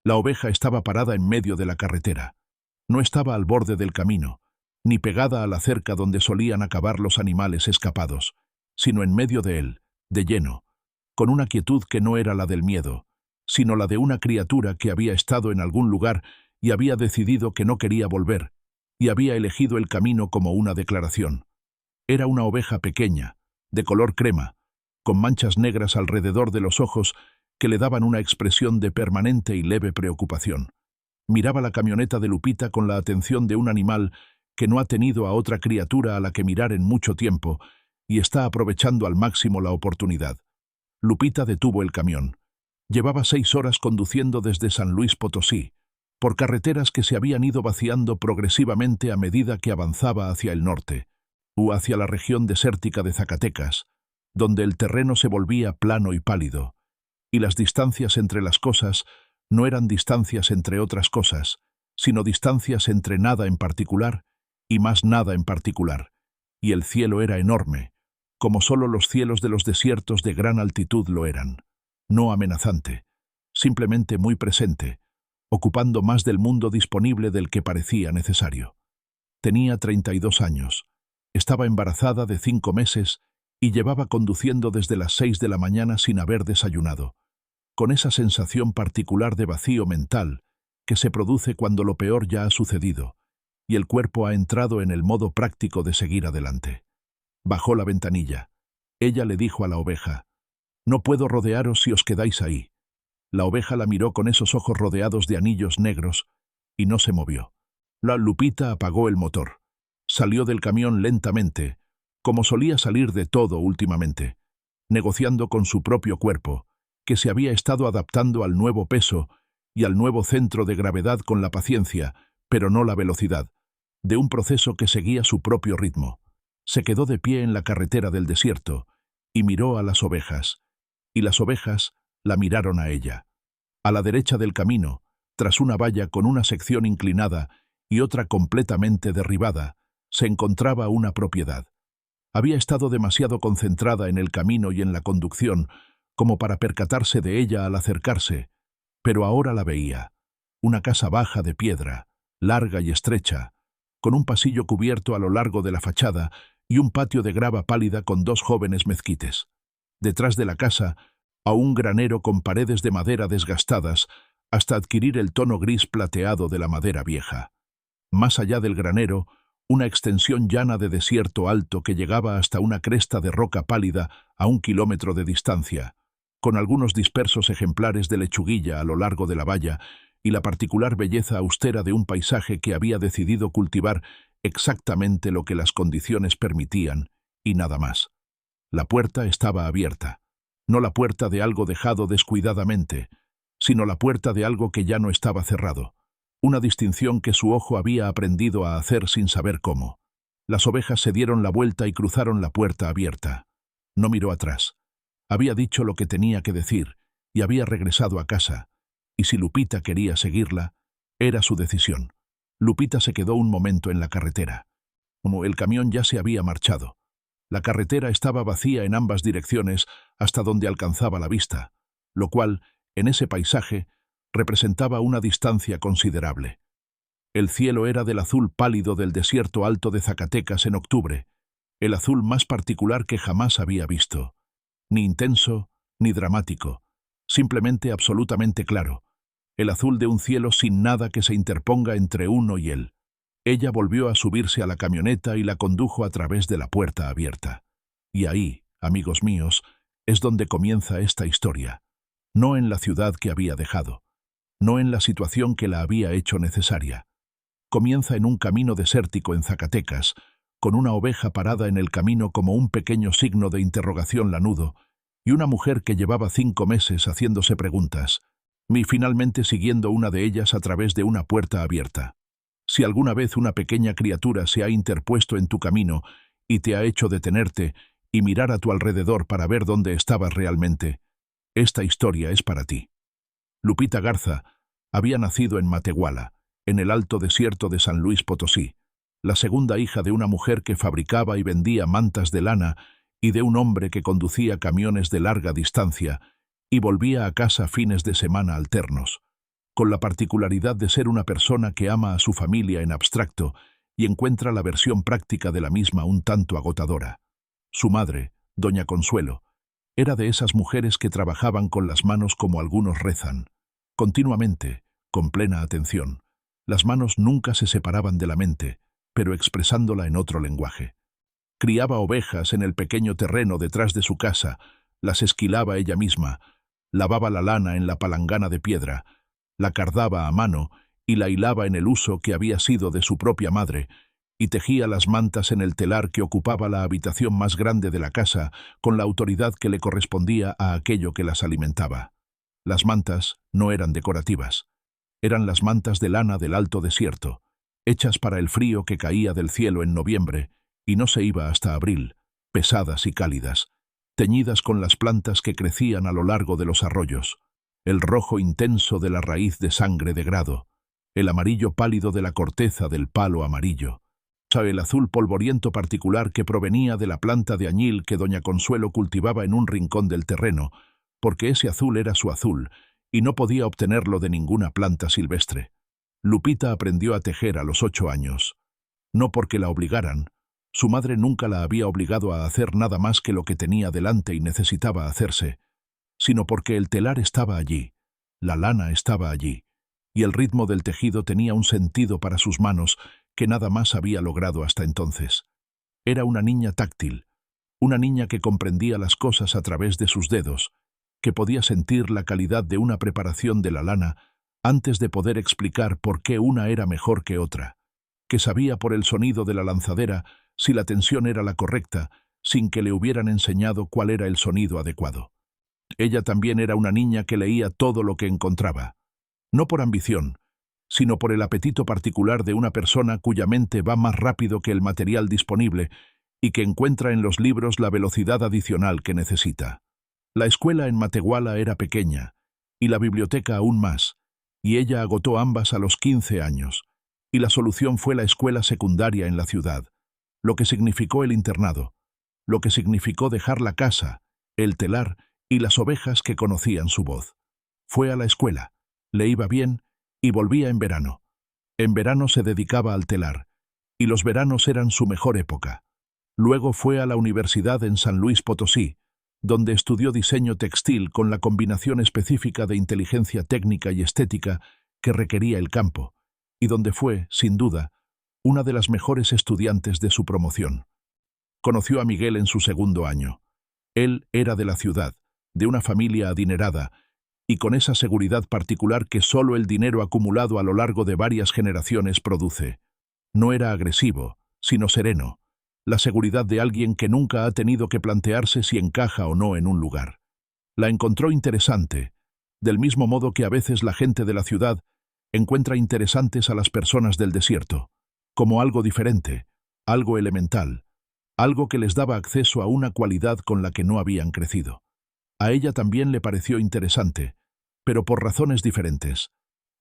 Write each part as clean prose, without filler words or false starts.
La oveja estaba parada en medio de la carretera. No estaba al borde del camino, ni pegada a la cerca donde solían acabar los animales escapados, sino en medio de él, de lleno, con una quietud que no era la del miedo, sino la de una criatura que había estado en algún lugar y había decidido que no quería volver, y había elegido el camino como una declaración. Era una oveja pequeña, de color crema, con manchas negras alrededor de los ojos que le daban una expresión de permanente y leve preocupación. Miraba la camioneta de Lupita con la atención de un animal que no ha tenido a otra criatura a la que mirar en mucho tiempo y está aprovechando al máximo la oportunidad. Lupita detuvo el camión. Llevaba 6 horas conduciendo desde San Luis Potosí, por carreteras que se habían ido vaciando progresivamente a medida que avanzaba hacia el norte, o hacia la región desértica de Zacatecas, donde el terreno se volvía plano y pálido, y las distancias entre las cosas no eran distancias entre otras cosas, sino distancias entre nada en particular y más nada en particular, y el cielo era enorme, como solo los cielos de los desiertos de gran altitud lo eran, no amenazante, simplemente muy presente, ocupando más del mundo disponible del que parecía necesario. Tenía 32 años, estaba embarazada de 5 meses y llevaba conduciendo desde las 6 de la mañana sin haber desayunado, con esa sensación particular de vacío mental que se produce cuando lo peor ya ha sucedido y el cuerpo ha entrado en el modo práctico de seguir adelante. Bajó la ventanilla. Ella le dijo a la oveja: «No puedo rodearos si os quedáis ahí». La oveja la miró con esos ojos rodeados de anillos negros y no se movió. La Lupita apagó el motor. Salió del camión lentamente, como solía salir de todo últimamente, negociando con su propio cuerpo, que se había estado adaptando al nuevo peso y al nuevo centro de gravedad con la paciencia, pero no la velocidad, de un proceso que seguía su propio ritmo. Se quedó de pie en la carretera del desierto y miró a las ovejas, y las ovejas la miraron a ella. A la derecha del camino, tras una valla con una sección inclinada y otra completamente derribada, se encontraba una propiedad. Había estado demasiado concentrada en el camino y en la conducción como para percatarse de ella al acercarse, pero ahora la veía. Una casa baja de piedra, larga y estrecha, con un pasillo cubierto a lo largo de la fachada y un patio de grava pálida con 2 jóvenes mezquites. Detrás de la casa, a un granero con paredes de madera desgastadas hasta adquirir el tono gris plateado de la madera vieja. Más allá del granero, una extensión llana de desierto alto que llegaba hasta una cresta de roca pálida a 1 kilómetro de distancia, con algunos dispersos ejemplares de lechuguilla a lo largo de la valla y la particular belleza austera de un paisaje que había decidido cultivar exactamente lo que las condiciones permitían, y nada más. La puerta estaba abierta. No la puerta de algo dejado descuidadamente, sino la puerta de algo que ya no estaba cerrado. Una distinción que su ojo había aprendido a hacer sin saber cómo. Las ovejas se dieron la vuelta y cruzaron la puerta abierta. No miró atrás. Había dicho lo que tenía que decir y había regresado a casa, y si Lupita quería seguirla, era su decisión. Lupita se quedó un momento en la carretera. Como el camión ya se había marchado. La carretera estaba vacía en ambas direcciones hasta donde alcanzaba la vista, lo cual, en ese paisaje, representaba una distancia considerable. El cielo era del azul pálido del desierto alto de Zacatecas en octubre, el azul más particular que jamás había visto. Ni intenso, ni dramático, simplemente absolutamente claro. El azul de un cielo sin nada que se interponga entre uno y él. Ella volvió a subirse a la camioneta y la condujo a través de la puerta abierta. Y ahí, amigos míos, es donde comienza esta historia. No en la ciudad que había dejado. No en la situación que la había hecho necesaria. Comienza en un camino desértico en Zacatecas, con una oveja parada en el camino como un pequeño signo de interrogación lanudo, y una mujer que llevaba 5 meses haciéndose preguntas, y finalmente siguiendo una de ellas a través de una puerta abierta. Si alguna vez una pequeña criatura se ha interpuesto en tu camino y te ha hecho detenerte y mirar a tu alrededor para ver dónde estabas realmente, esta historia es para ti. Lupita Garza había nacido en Matehuala, en el alto desierto de San Luis Potosí, la segunda hija de una mujer que fabricaba y vendía mantas de lana y de un hombre que conducía camiones de larga distancia y volvía a casa fines de semana alternos. con la particularidad de ser una persona que ama a su familia en abstracto y encuentra la versión práctica de la misma un tanto agotadora. Su madre, doña Consuelo, era de esas mujeres que trabajaban con las manos como algunos rezan, continuamente, con plena atención. Las manos nunca se separaban de la mente, pero expresándola en otro lenguaje. Criaba ovejas en el pequeño terreno detrás de su casa, las esquilaba ella misma, lavaba la lana en la palangana de piedra, la cardaba a mano y la hilaba en el uso que había sido de su propia madre, y tejía las mantas en el telar que ocupaba la habitación más grande de la casa con la autoridad que le correspondía a aquello que las alimentaba. Las mantas no eran decorativas. Eran las mantas de lana del Alto Desierto, hechas para el frío que caía del cielo en noviembre y no se iba hasta abril, pesadas y cálidas, teñidas con las plantas que crecían a lo largo de los arroyos, el rojo intenso de la raíz de sangre de grado, el amarillo pálido de la corteza del palo amarillo, el azul polvoriento particular que provenía de la planta de añil que doña Consuelo cultivaba en un rincón del terreno, porque ese azul era su azul y no podía obtenerlo de ninguna planta silvestre. Lupita aprendió a tejer a los 8 años. No porque la obligaran, su madre nunca la había obligado a hacer nada más que lo que tenía delante y necesitaba hacerse, sino porque el telar estaba allí, la lana estaba allí, y el ritmo del tejido tenía un sentido para sus manos que nada más había logrado hasta entonces. Era una niña táctil, una niña que comprendía las cosas a través de sus dedos, que podía sentir la calidad de una preparación de la lana antes de poder explicar por qué una era mejor que otra, que sabía por el sonido de la lanzadera si la tensión era la correcta, sin que le hubieran enseñado cuál era el sonido adecuado. Ella también era una niña que leía todo lo que encontraba, no por ambición, sino por el apetito particular de una persona cuya mente va más rápido que el material disponible y que encuentra en los libros la velocidad adicional que necesita. La escuela en Matehuala era pequeña, y la biblioteca aún más, y ella agotó ambas a los 15 años, y la solución fue la escuela secundaria en la ciudad, lo que significó el internado, lo que significó dejar la casa, el telar y las ovejas que conocían su voz. Fue a la escuela, le iba bien, y volvía en verano. En verano se dedicaba al telar, y los veranos eran su mejor época. Luego fue a la universidad en San Luis Potosí, donde estudió diseño textil con la combinación específica de inteligencia técnica y estética que requería el campo, y donde fue, sin duda, una de las mejores estudiantes de su promoción. Conoció a Miguel en su segundo año. Él era de la ciudad, de una familia adinerada, y con esa seguridad particular que solo el dinero acumulado a lo largo de varias generaciones produce. No era agresivo, sino sereno, la seguridad de alguien que nunca ha tenido que plantearse si encaja o no en un lugar. La encontró interesante, del mismo modo que a veces la gente de la ciudad encuentra interesantes a las personas del desierto, como algo diferente, algo elemental, algo que les daba acceso a una cualidad con la que no habían crecido. A ella también le pareció interesante, pero por razones diferentes.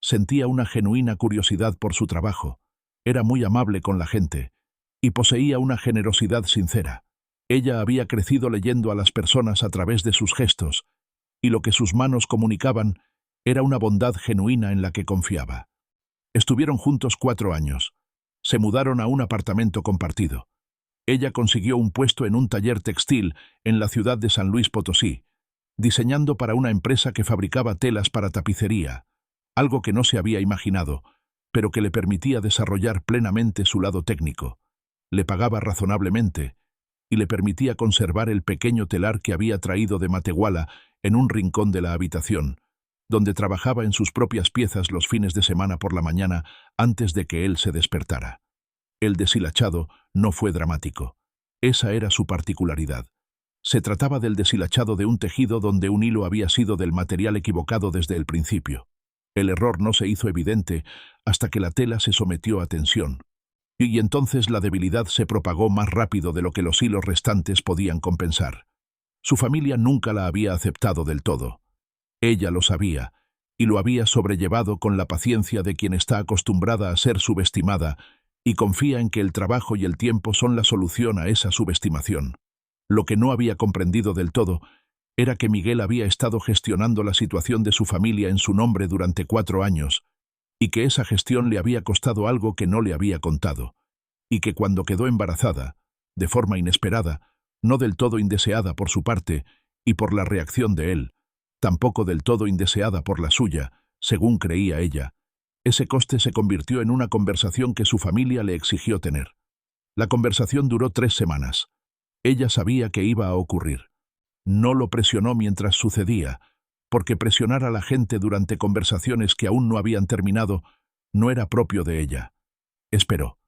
Sentía una genuina curiosidad por su trabajo, era muy amable con la gente, y poseía una generosidad sincera. Ella había crecido leyendo a las personas a través de sus gestos, y lo que sus manos comunicaban era una bondad genuina en la que confiaba. Estuvieron juntos 4 años. Se mudaron a un apartamento compartido. Ella consiguió un puesto en un taller textil en la ciudad de San Luis Potosí, diseñando para una empresa que fabricaba telas para tapicería, algo que no se había imaginado, pero que le permitía desarrollar plenamente su lado técnico. Le pagaba razonablemente y le permitía conservar el pequeño telar que había traído de Matehuala en un rincón de la habitación, donde trabajaba en sus propias piezas los fines de semana por la mañana antes de que él se despertara. El deshilachado no fue dramático. Esa era su particularidad. Se trataba del deshilachado de un tejido donde un hilo había sido del material equivocado desde el principio. El error no se hizo evidente hasta que la tela se sometió a tensión. Y entonces la debilidad se propagó más rápido de lo que los hilos restantes podían compensar. Su familia nunca la había aceptado del todo. Ella lo sabía, y lo había sobrellevado con la paciencia de quien está acostumbrada a ser subestimada y confía en que el trabajo y el tiempo son la solución a esa subestimación. Lo que no había comprendido del todo era que Miguel había estado gestionando la situación de su familia en su nombre durante 4 años, y que esa gestión le había costado algo que no le había contado, y que cuando quedó embarazada, de forma inesperada, no del todo indeseada por su parte y por la reacción de él, tampoco del todo indeseada por la suya, según creía ella, ese coste se convirtió en una conversación que su familia le exigió tener. La conversación duró 3 semanas. Ella sabía que iba a ocurrir. No lo presionó mientras sucedía, porque presionar a la gente durante conversaciones que aún no habían terminado no era propio de ella. Esperó.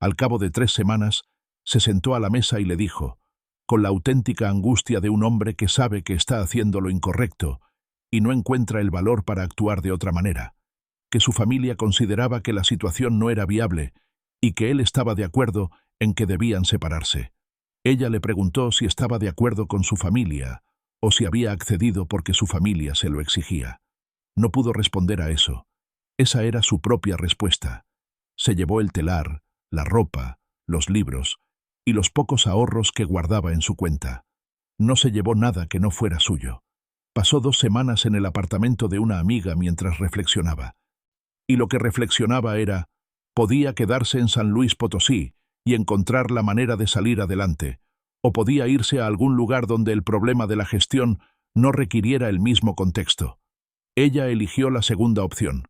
Al cabo de 3 semanas, se sentó a la mesa y le dijo, con la auténtica angustia de un hombre que sabe que está haciendo lo incorrecto y no encuentra el valor para actuar de otra manera, que su familia consideraba que la situación no era viable y que él estaba de acuerdo en que debían separarse. Ella le preguntó si estaba de acuerdo con su familia o si había accedido porque su familia se lo exigía. No pudo responder a eso. Esa era su propia respuesta. Se llevó el telar, la ropa, los libros y los pocos ahorros que guardaba en su cuenta. No se llevó nada que no fuera suyo. Pasó 2 semanas en el apartamento de una amiga mientras reflexionaba. Y lo que reflexionaba era, podía quedarse en San Luis Potosí y encontrar la manera de salir adelante, o podía irse a algún lugar donde el problema de la gestión no requiriera el mismo contexto. Ella eligió la segunda opción.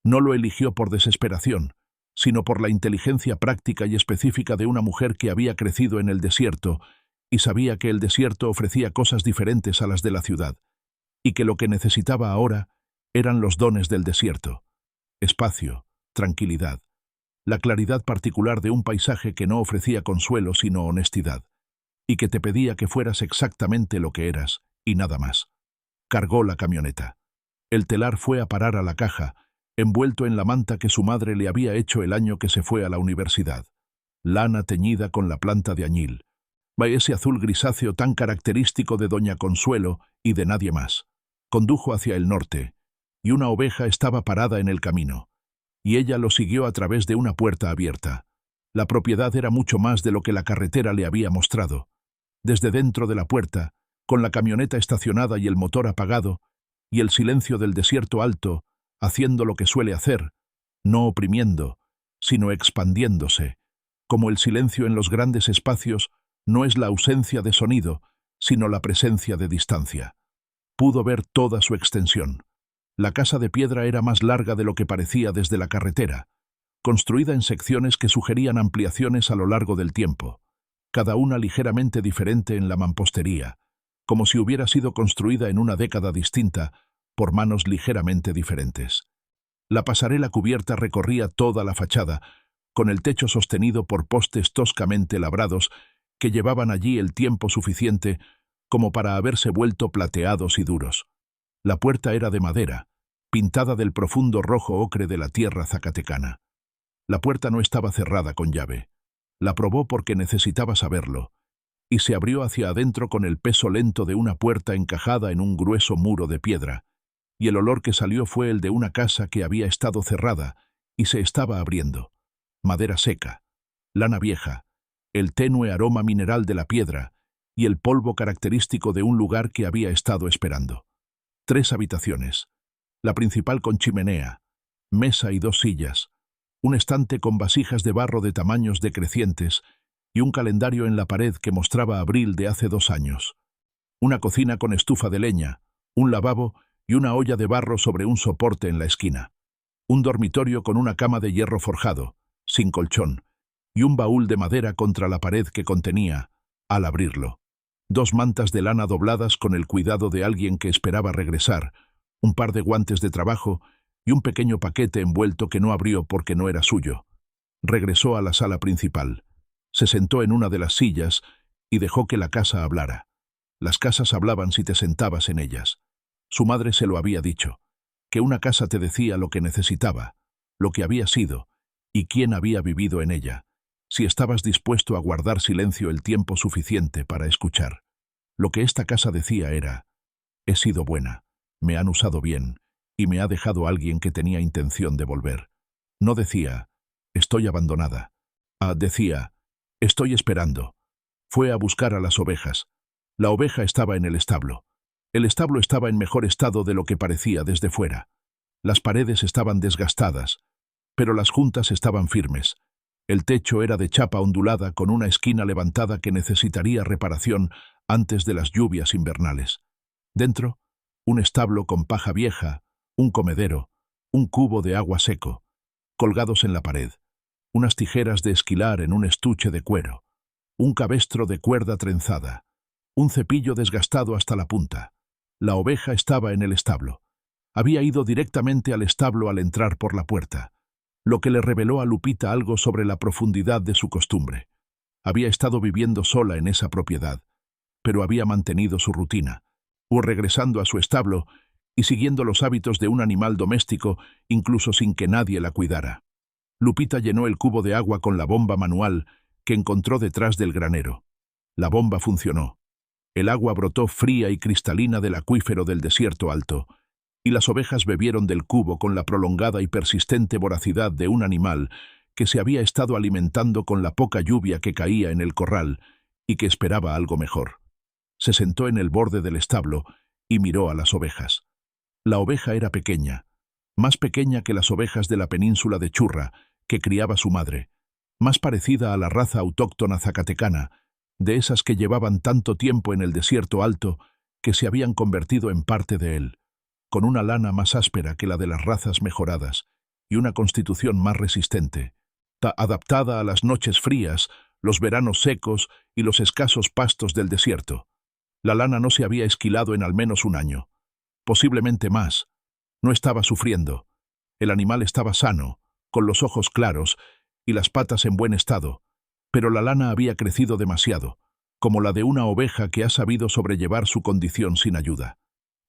No lo eligió por desesperación, sino por la inteligencia práctica y específica de una mujer que había crecido en el desierto y sabía que el desierto ofrecía cosas diferentes a las de la ciudad, y que lo que necesitaba ahora eran los dones del desierto: espacio, tranquilidad, la claridad particular de un paisaje que no ofrecía consuelo sino honestidad, y que te pedía que fueras exactamente lo que eras, y nada más. Cargó la camioneta. El telar fue a parar a la caja, envuelto en la manta que su madre le había hecho el año que se fue a la universidad. Lana teñida con la planta de añil. Ese azul grisáceo tan característico de Doña Consuelo y de nadie más. Condujo hacia el norte, y una oveja estaba parada en el camino, y ella lo siguió a través de una puerta abierta. La propiedad era mucho más de lo que la carretera le había mostrado. Desde dentro de la puerta, con la camioneta estacionada y el motor apagado, y el silencio del desierto alto, haciendo lo que suele hacer, no oprimiendo, sino expandiéndose, como el silencio en los grandes espacios no es la ausencia de sonido, sino la presencia de distancia. Pudo ver toda su extensión. La casa de piedra era más larga de lo que parecía desde la carretera, construida en secciones que sugerían ampliaciones a lo largo del tiempo, cada una ligeramente diferente en la mampostería, como si hubiera sido construida en una década distinta por manos ligeramente diferentes. La pasarela cubierta recorría toda la fachada, con el techo sostenido por postes toscamente labrados que llevaban allí el tiempo suficiente como para haberse vuelto plateados y duros. La puerta era de madera, pintada del profundo rojo ocre de la tierra zacatecana. La puerta no estaba cerrada con llave. La probó porque necesitaba saberlo, y se abrió hacia adentro con el peso lento de una puerta encajada en un grueso muro de piedra, y el olor que salió fue el de una casa que había estado cerrada y se estaba abriendo. Madera seca, lana vieja, el tenue aroma mineral de la piedra y el polvo característico de un lugar que había estado esperando. 3 habitaciones, la principal con chimenea, mesa y 2 sillas, un estante con vasijas de barro de tamaños decrecientes y un calendario en la pared que mostraba abril de hace 2 años. Una cocina con estufa de leña, un lavabo y una olla de barro sobre un soporte en la esquina. Un dormitorio con una cama de hierro forjado, sin colchón, y un baúl de madera contra la pared que contenía, al abrirlo, 2 mantas de lana dobladas con el cuidado de alguien que esperaba regresar, un par de guantes de trabajo y un pequeño paquete envuelto que no abrió porque no era suyo. Regresó a la sala principal. Se sentó en una de las sillas y dejó que la casa hablara. Las casas hablaban si te sentabas en ellas. Su madre se lo había dicho, que una casa te decía lo que necesitaba, lo que había sido y quién había vivido en ella, si estabas dispuesto a guardar silencio el tiempo suficiente para escuchar. Lo que esta casa decía era: he sido buena, me han usado bien, y me ha dejado alguien que tenía intención de volver. No decía: estoy abandonada. Decía: estoy esperando. Fue a buscar a las ovejas. La oveja estaba en el establo. El establo estaba en mejor estado de lo que parecía desde fuera. Las paredes estaban desgastadas, pero las juntas estaban firmes. El techo era de chapa ondulada con una esquina levantada que necesitaría reparación antes de las lluvias invernales. Dentro, un establo con paja vieja, un comedero, un cubo de agua seco, colgados en la pared, unas tijeras de esquilar en un estuche de cuero, un cabestro de cuerda trenzada, un cepillo desgastado hasta la punta. La oveja estaba en el establo. Había ido directamente al establo al entrar por la puerta, lo que le reveló a Lupita algo sobre la profundidad de su costumbre. Había estado viviendo sola en esa propiedad, pero había mantenido su rutina, o regresando a su establo y siguiendo los hábitos de un animal doméstico, incluso sin que nadie la cuidara. Lupita llenó el cubo de agua con la bomba manual que encontró detrás del granero. La bomba funcionó. El agua brotó fría y cristalina del acuífero del desierto alto, y las ovejas bebieron del cubo con la prolongada y persistente voracidad de un animal que se había estado alimentando con la poca lluvia que caía en el corral y que esperaba algo mejor. Se sentó en el borde del establo y miró a las ovejas. La oveja era pequeña, más pequeña que las ovejas de la península de Churra que criaba su madre, más parecida a la raza autóctona zacatecana, de esas que llevaban tanto tiempo en el desierto alto que se habían convertido en parte de él, con una lana más áspera que la de las razas mejoradas y una constitución más resistente, adaptada a las noches frías, los veranos secos y los escasos pastos del desierto. La lana no se había esquilado en al menos un año, posiblemente más. No estaba sufriendo. El animal estaba sano, con los ojos claros y las patas en buen estado, pero la lana había crecido demasiado, como la de una oveja que ha sabido sobrellevar su condición sin ayuda.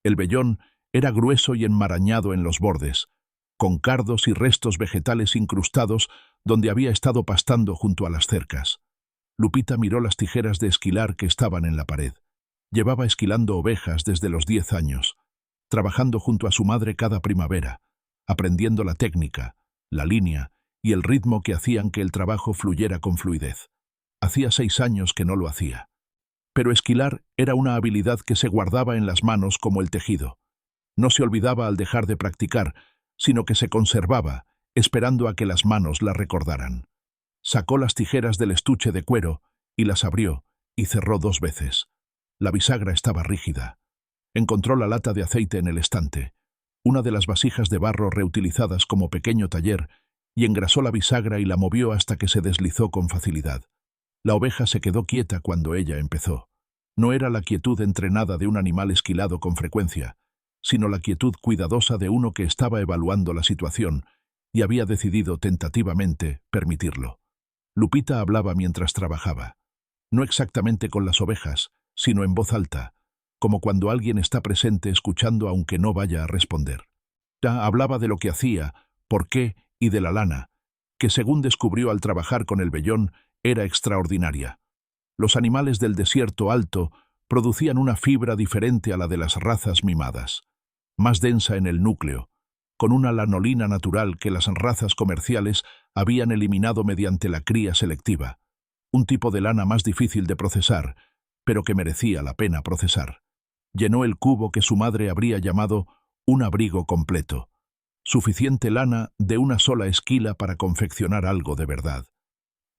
El vellón era grueso y enmarañado en los bordes, con cardos y restos vegetales incrustados donde había estado pastando junto a las cercas. Lupita miró las tijeras de esquilar que estaban en la pared. Llevaba esquilando ovejas desde los 10 años, trabajando junto a su madre cada primavera, aprendiendo la técnica, la línea y el ritmo que hacían que el trabajo fluyera con fluidez. Hacía 6 años que no lo hacía. Pero esquilar era una habilidad que se guardaba en las manos como el tejido. No se olvidaba al dejar de practicar, sino que se conservaba, esperando a que las manos la recordaran. Sacó las tijeras del estuche de cuero y las abrió y cerró 2 veces. La bisagra estaba rígida. Encontró la lata de aceite en el estante, una de las vasijas de barro reutilizadas como pequeño taller, y engrasó la bisagra y la movió hasta que se deslizó con facilidad. La oveja se quedó quieta cuando ella empezó. No era la quietud entrenada de un animal esquilado con frecuencia, sino la quietud cuidadosa de uno que estaba evaluando la situación y había decidido tentativamente permitirlo. Lupita hablaba mientras trabajaba, no exactamente con las ovejas, sino en voz alta, como cuando alguien está presente escuchando aunque no vaya a responder. Hablaba de lo que hacía, por qué y de la lana, que según descubrió al trabajar con el vellón, era extraordinaria. Los animales del desierto alto producían una fibra diferente a la de las razas mimadas, más densa en el núcleo, con una lanolina natural que las razas comerciales habían eliminado mediante la cría selectiva, un tipo de lana más difícil de procesar, pero que merecía la pena procesar. Llenó el cubo que su madre habría llamado un abrigo completo, suficiente lana de una sola esquila para confeccionar algo de verdad.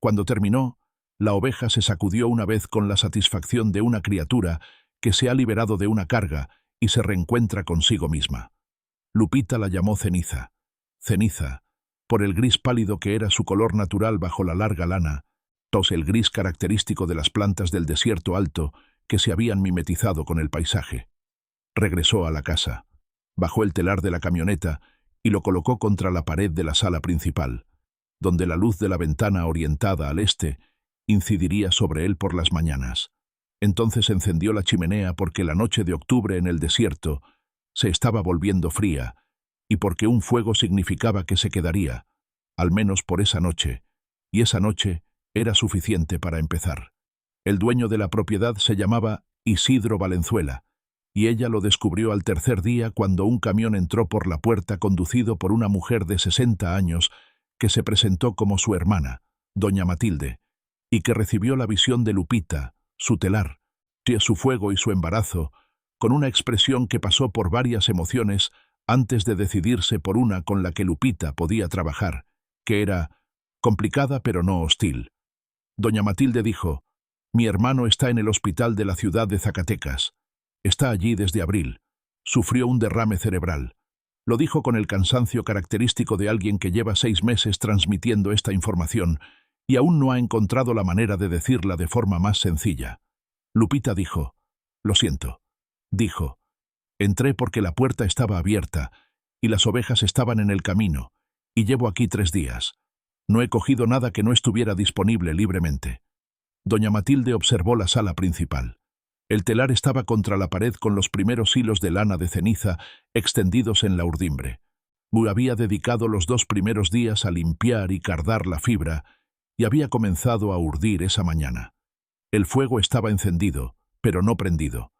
Cuando terminó, la oveja se sacudió una vez con la satisfacción de una criatura que se ha liberado de una carga y se reencuentra consigo misma. Lupita la llamó Ceniza. Ceniza, por el gris pálido que era su color natural bajo la larga lana, el gris característico de las plantas del desierto alto que se habían mimetizado con el paisaje. Regresó a la casa, bajó el telar de la camioneta y lo colocó contra la pared de la sala principal, donde la luz de la ventana orientada al este incidiría sobre él por las mañanas. Entonces encendió la chimenea porque la noche de octubre en el desierto se estaba volviendo fría y porque un fuego significaba que se quedaría, al menos por esa noche, y esa noche era suficiente para empezar. El dueño de la propiedad se llamaba Isidro Valenzuela, y ella lo descubrió al tercer día cuando un camión entró por la puerta conducido por una mujer de 60 años que se presentó como su hermana, doña Matilde, y que recibió la visión de Lupita, su telar, su fuego y su embarazo, con una expresión que pasó por varias emociones antes de decidirse por una con la que Lupita podía trabajar, que era complicada pero no hostil. Doña Matilde dijo: «Mi hermano está en el hospital de la ciudad de Zacatecas. Está allí desde abril. Sufrió un derrame cerebral». Lo dijo con el cansancio característico de alguien que lleva 6 meses transmitiendo esta información y aún no ha encontrado la manera de decirla de forma más sencilla. Lupita dijo: «Lo siento». Dijo: «Entré porque la puerta estaba abierta y las ovejas estaban en el camino, y llevo aquí 3 días. No he cogido nada que no estuviera disponible libremente». Doña Matilde observó la sala principal. El telar estaba contra la pared con los primeros hilos de lana de ceniza extendidos en la urdimbre. Había dedicado los 2 primeros días a limpiar y cardar la fibra y había comenzado a urdir esa mañana. El fuego estaba encendido, pero no prendido.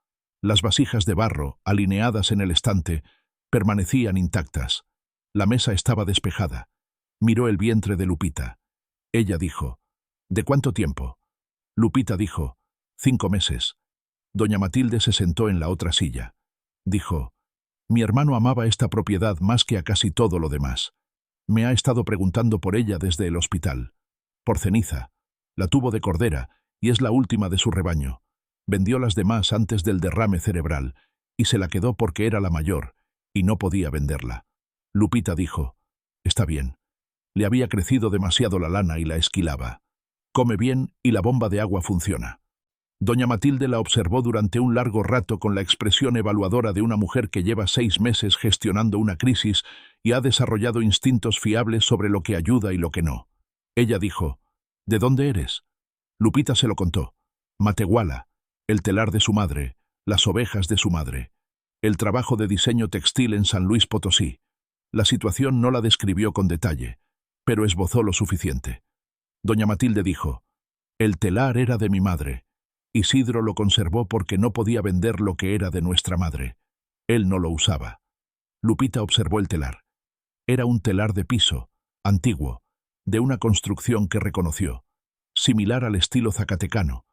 Las vasijas de barro, alineadas en el estante, permanecían intactas. La mesa estaba despejada. Miró el vientre de Lupita. Ella dijo: «¿De cuánto tiempo?». Lupita dijo: «5 meses». Doña Matilde se sentó en la otra silla. Dijo: «Mi hermano amaba esta propiedad más que a casi todo lo demás. Me ha estado preguntando por ella desde el hospital. Por ceniza. La tuvo de cordera y es la última de su rebaño. Vendió las demás antes del derrame cerebral y se la quedó porque era la mayor y no podía venderla». Lupita dijo: «Está bien. Le había crecido demasiado la lana y la esquilaba. Come bien y la bomba de agua funciona». Doña Matilde la observó durante un largo rato con la expresión evaluadora de una mujer que lleva 6 meses gestionando una crisis y ha desarrollado instintos fiables sobre lo que ayuda y lo que no. Ella dijo: «¿De dónde eres?». Lupita se lo contó. Matehuala, el telar de su madre, las ovejas de su madre, el trabajo de diseño textil en San Luis Potosí. La situación no la describió con detalle, pero esbozó lo suficiente. Doña Matilde dijo: «El telar era de mi madre. Isidro lo conservó porque no podía vender lo que era de nuestra madre. Él no lo usaba». Lupita observó el telar. Era un telar de piso, antiguo, de una construcción que reconoció, similar al estilo zacatecano,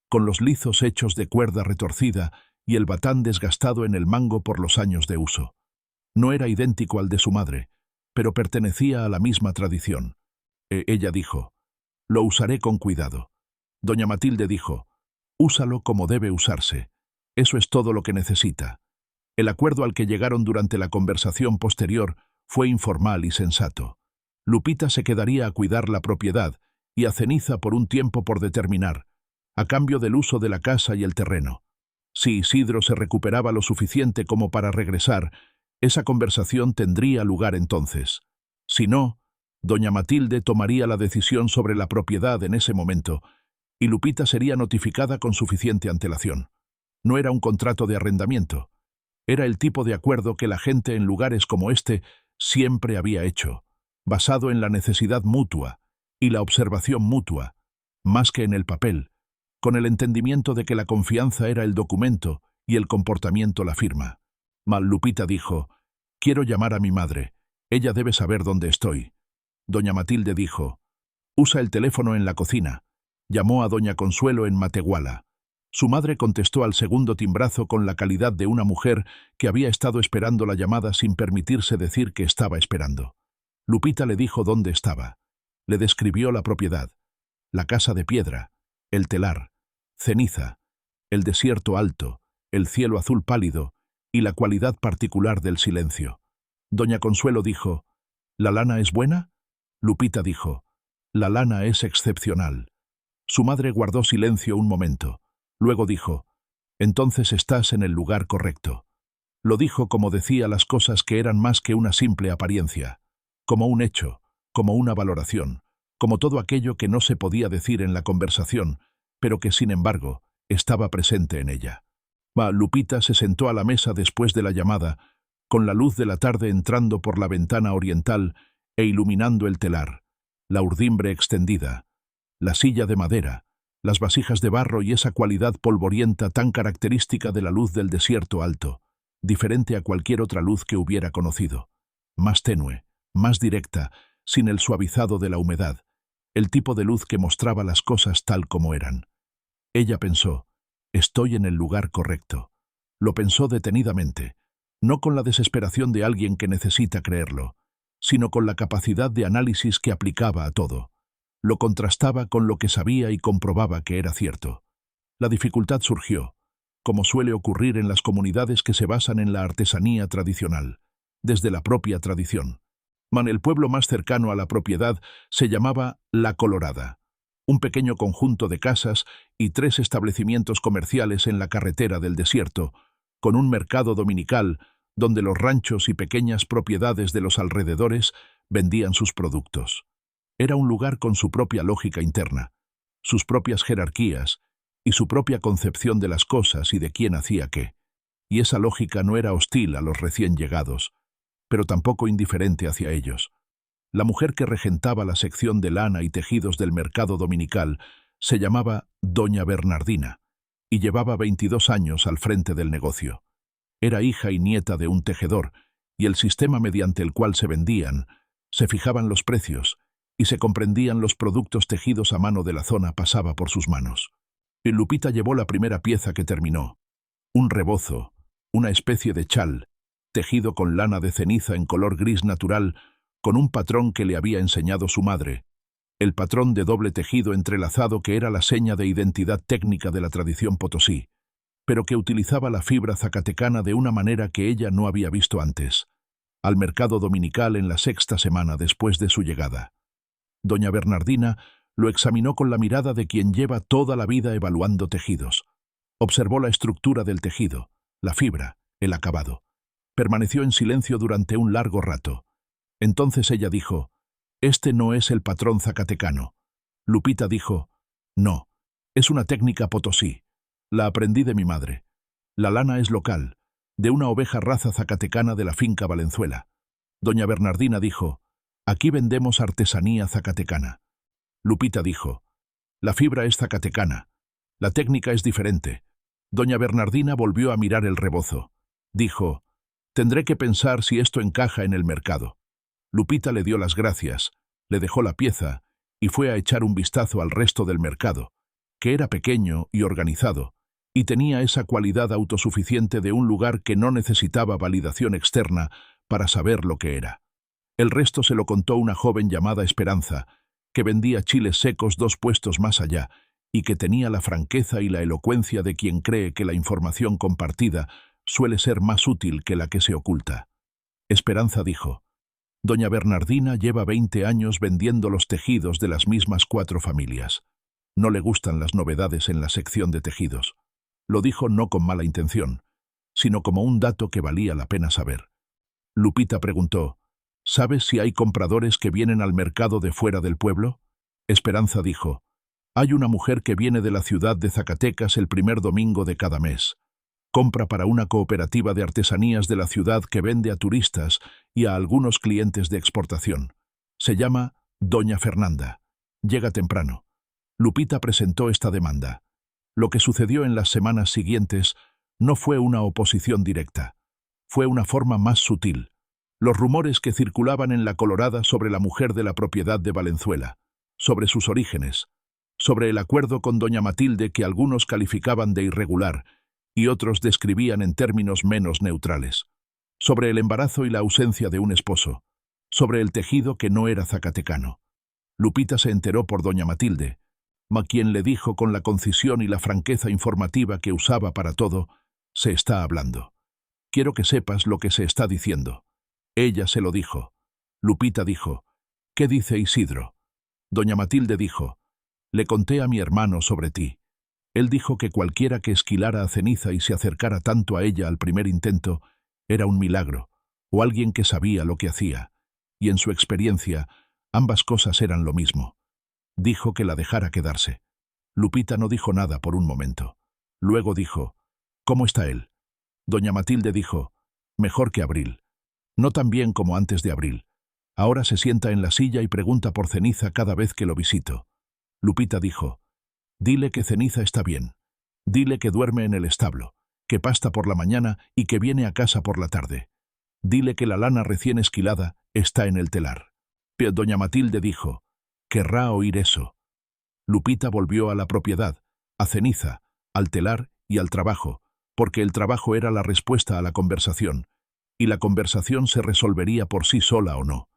con los lizos hechos de cuerda retorcida y el batán desgastado en el mango por los años de uso. No era idéntico al de su madre, pero pertenecía a la misma tradición. Ella dijo: «Lo usaré con cuidado». Doña Matilde dijo: «Úsalo como debe usarse. Eso es todo lo que necesita». El acuerdo al que llegaron durante la conversación posterior fue informal y sensato. Lupita se quedaría a cuidar la propiedad y a Ceniza por un tiempo por determinar, a cambio del uso de la casa y el terreno. Si Isidro se recuperaba lo suficiente como para regresar, esa conversación tendría lugar entonces. Si no, doña Matilde tomaría la decisión sobre la propiedad en ese momento, y Lupita sería notificada con suficiente antelación. No era un contrato de arrendamiento. Era el tipo de acuerdo que la gente en lugares como este siempre había hecho, basado en la necesidad mutua y la observación mutua, más que en el papel, con el entendimiento de que la confianza era el documento y el comportamiento la firma. Lupita dijo: «Quiero llamar a mi madre. Ella debe saber dónde estoy». Doña Matilde dijo: «Usa el teléfono en la cocina». Llamó a doña Consuelo en Matehuala. Su madre contestó al segundo timbrazo con la calidad de una mujer que había estado esperando la llamada sin permitirse decir que estaba esperando. Lupita le dijo dónde estaba. Le describió la propiedad: la casa de piedra, el telar, ceniza, el desierto alto, el cielo azul pálido y la cualidad particular del silencio. Doña Consuelo dijo: «¿La lana es buena?». Lupita dijo: «La lana es excepcional». Su madre guardó silencio un momento. Luego dijo: «Entonces estás en el lugar correcto». Lo dijo como decía las cosas que eran más que una simple apariencia, como un hecho, como una valoración, como todo aquello que no se podía decir en la conversación, pero que, sin embargo, estaba presente en ella. Lupita se sentó a la mesa después de la llamada, con la luz de la tarde entrando por la ventana oriental e iluminando el telar, la urdimbre extendida, la silla de madera, las vasijas de barro y esa cualidad polvorienta tan característica de la luz del desierto alto, diferente a cualquier otra luz que hubiera conocido, más tenue, más directa, sin el suavizado de la humedad, el tipo de luz que mostraba las cosas tal como eran. Ella pensó: «Estoy en el lugar correcto». Lo pensó detenidamente, no con la desesperación de alguien que necesita creerlo, sino con la capacidad de análisis que aplicaba a todo. Lo contrastaba con lo que sabía y comprobaba que era cierto. La dificultad surgió, como suele ocurrir en las comunidades que se basan en la artesanía tradicional, desde la propia tradición. El pueblo más cercano a la propiedad se llamaba La Colorada, un pequeño conjunto de casas y 3 establecimientos comerciales en la carretera del desierto, con un mercado dominical donde los ranchos y pequeñas propiedades de los alrededores vendían sus productos. Era un lugar con su propia lógica interna, sus propias jerarquías y su propia concepción de las cosas y de quién hacía qué. Y esa lógica no era hostil a los recién llegados, pero tampoco indiferente hacia ellos. La mujer que regentaba la sección de lana y tejidos del mercado dominical se llamaba Doña Bernardina y llevaba 22 años al frente del negocio. Era hija y nieta de un tejedor, y el sistema mediante el cual se vendían, se fijaban los precios y se comprendían los productos tejidos a mano de la zona pasaba por sus manos. Y Lupita llevó la primera pieza que terminó, un rebozo, una especie de chal, tejido con lana de ceniza en color gris natural, con un patrón que le había enseñado su madre, el patrón de doble tejido entrelazado que era la seña de identidad técnica de la tradición potosí, pero que utilizaba la fibra zacatecana de una manera que ella no había visto antes, al mercado dominical en la 6ª semana después de su llegada. Doña Bernardina lo examinó con la mirada de quien lleva toda la vida evaluando tejidos. Observó la estructura del tejido, la fibra, el acabado. Permaneció en silencio durante un largo rato. Entonces ella dijo, «Este no es el patrón zacatecano». Lupita dijo, «No, es una técnica potosí. La aprendí de mi madre. La lana es local, de una oveja raza zacatecana de la finca Valenzuela». Doña Bernardina dijo, «Aquí vendemos artesanía zacatecana». Lupita dijo, «La fibra es zacatecana. La técnica es diferente». Doña Bernardina volvió a mirar el rebozo. Dijo, «Tendré que pensar si esto encaja en el mercado». Lupita le dio las gracias, le dejó la pieza y fue a echar un vistazo al resto del mercado, que era pequeño y organizado, y tenía esa cualidad autosuficiente de un lugar que no necesitaba validación externa para saber lo que era. El resto se lo contó una joven llamada Esperanza, que vendía chiles secos 2 puestos más allá y que tenía la franqueza y la elocuencia de quien cree que la información compartida suele ser más útil que la que se oculta. Esperanza dijo, «Doña Bernardina lleva 20 años vendiendo los tejidos de las mismas 4 familias. No le gustan las novedades en la sección de tejidos». Lo dijo no con mala intención, sino como un dato que valía la pena saber. Lupita preguntó, «¿Sabes si hay compradores que vienen al mercado de fuera del pueblo?» Esperanza dijo, «Hay una mujer que viene de la ciudad de Zacatecas el primer domingo de cada mes. Compra para una cooperativa de artesanías de la ciudad que vende a turistas y a algunos clientes de exportación. Se llama Doña Fernanda. Llega temprano». Lupita presentó esta demanda. Lo que sucedió en las semanas siguientes no fue una oposición directa. Fue una forma más sutil. Los rumores que circulaban en La Colorada sobre la mujer de la propiedad de Valenzuela, sobre sus orígenes, sobre el acuerdo con doña Matilde que algunos calificaban de irregular y otros describían en términos menos neutrales, sobre el embarazo y la ausencia de un esposo, sobre el tejido que no era zacatecano. Lupita se enteró por doña Matilde, quien le dijo con la concisión y la franqueza informativa que usaba para todo, «Se está hablando. Quiero que sepas lo que se está diciendo». Ella se lo dijo. Lupita dijo, «¿Qué dice Isidro?» Doña Matilde dijo, «Le conté a mi hermano sobre ti. Él dijo que cualquiera que esquilara a ceniza y se acercara tanto a ella al primer intento era un milagro, o alguien que sabía lo que hacía, y en su experiencia ambas cosas eran lo mismo». Dijo que la dejara quedarse. Lupita no dijo nada por un momento. Luego dijo, «¿Cómo está él?» Doña Matilde dijo, «Mejor que Abril. No tan bien como antes de Abril. Ahora se sienta en la silla y pregunta por Ceniza cada vez que lo visito». Lupita dijo, «Dile que Ceniza está bien. Dile que duerme en el establo, que pasta por la mañana y que viene a casa por la tarde. Dile que la lana recién esquilada está en el telar». Pero doña Matilde dijo, «Querrá oír eso». Lupita volvió a la propiedad, a Ceniza, al telar y al trabajo, porque el trabajo era la respuesta a la conversación, y la conversación se resolvería por sí sola o no.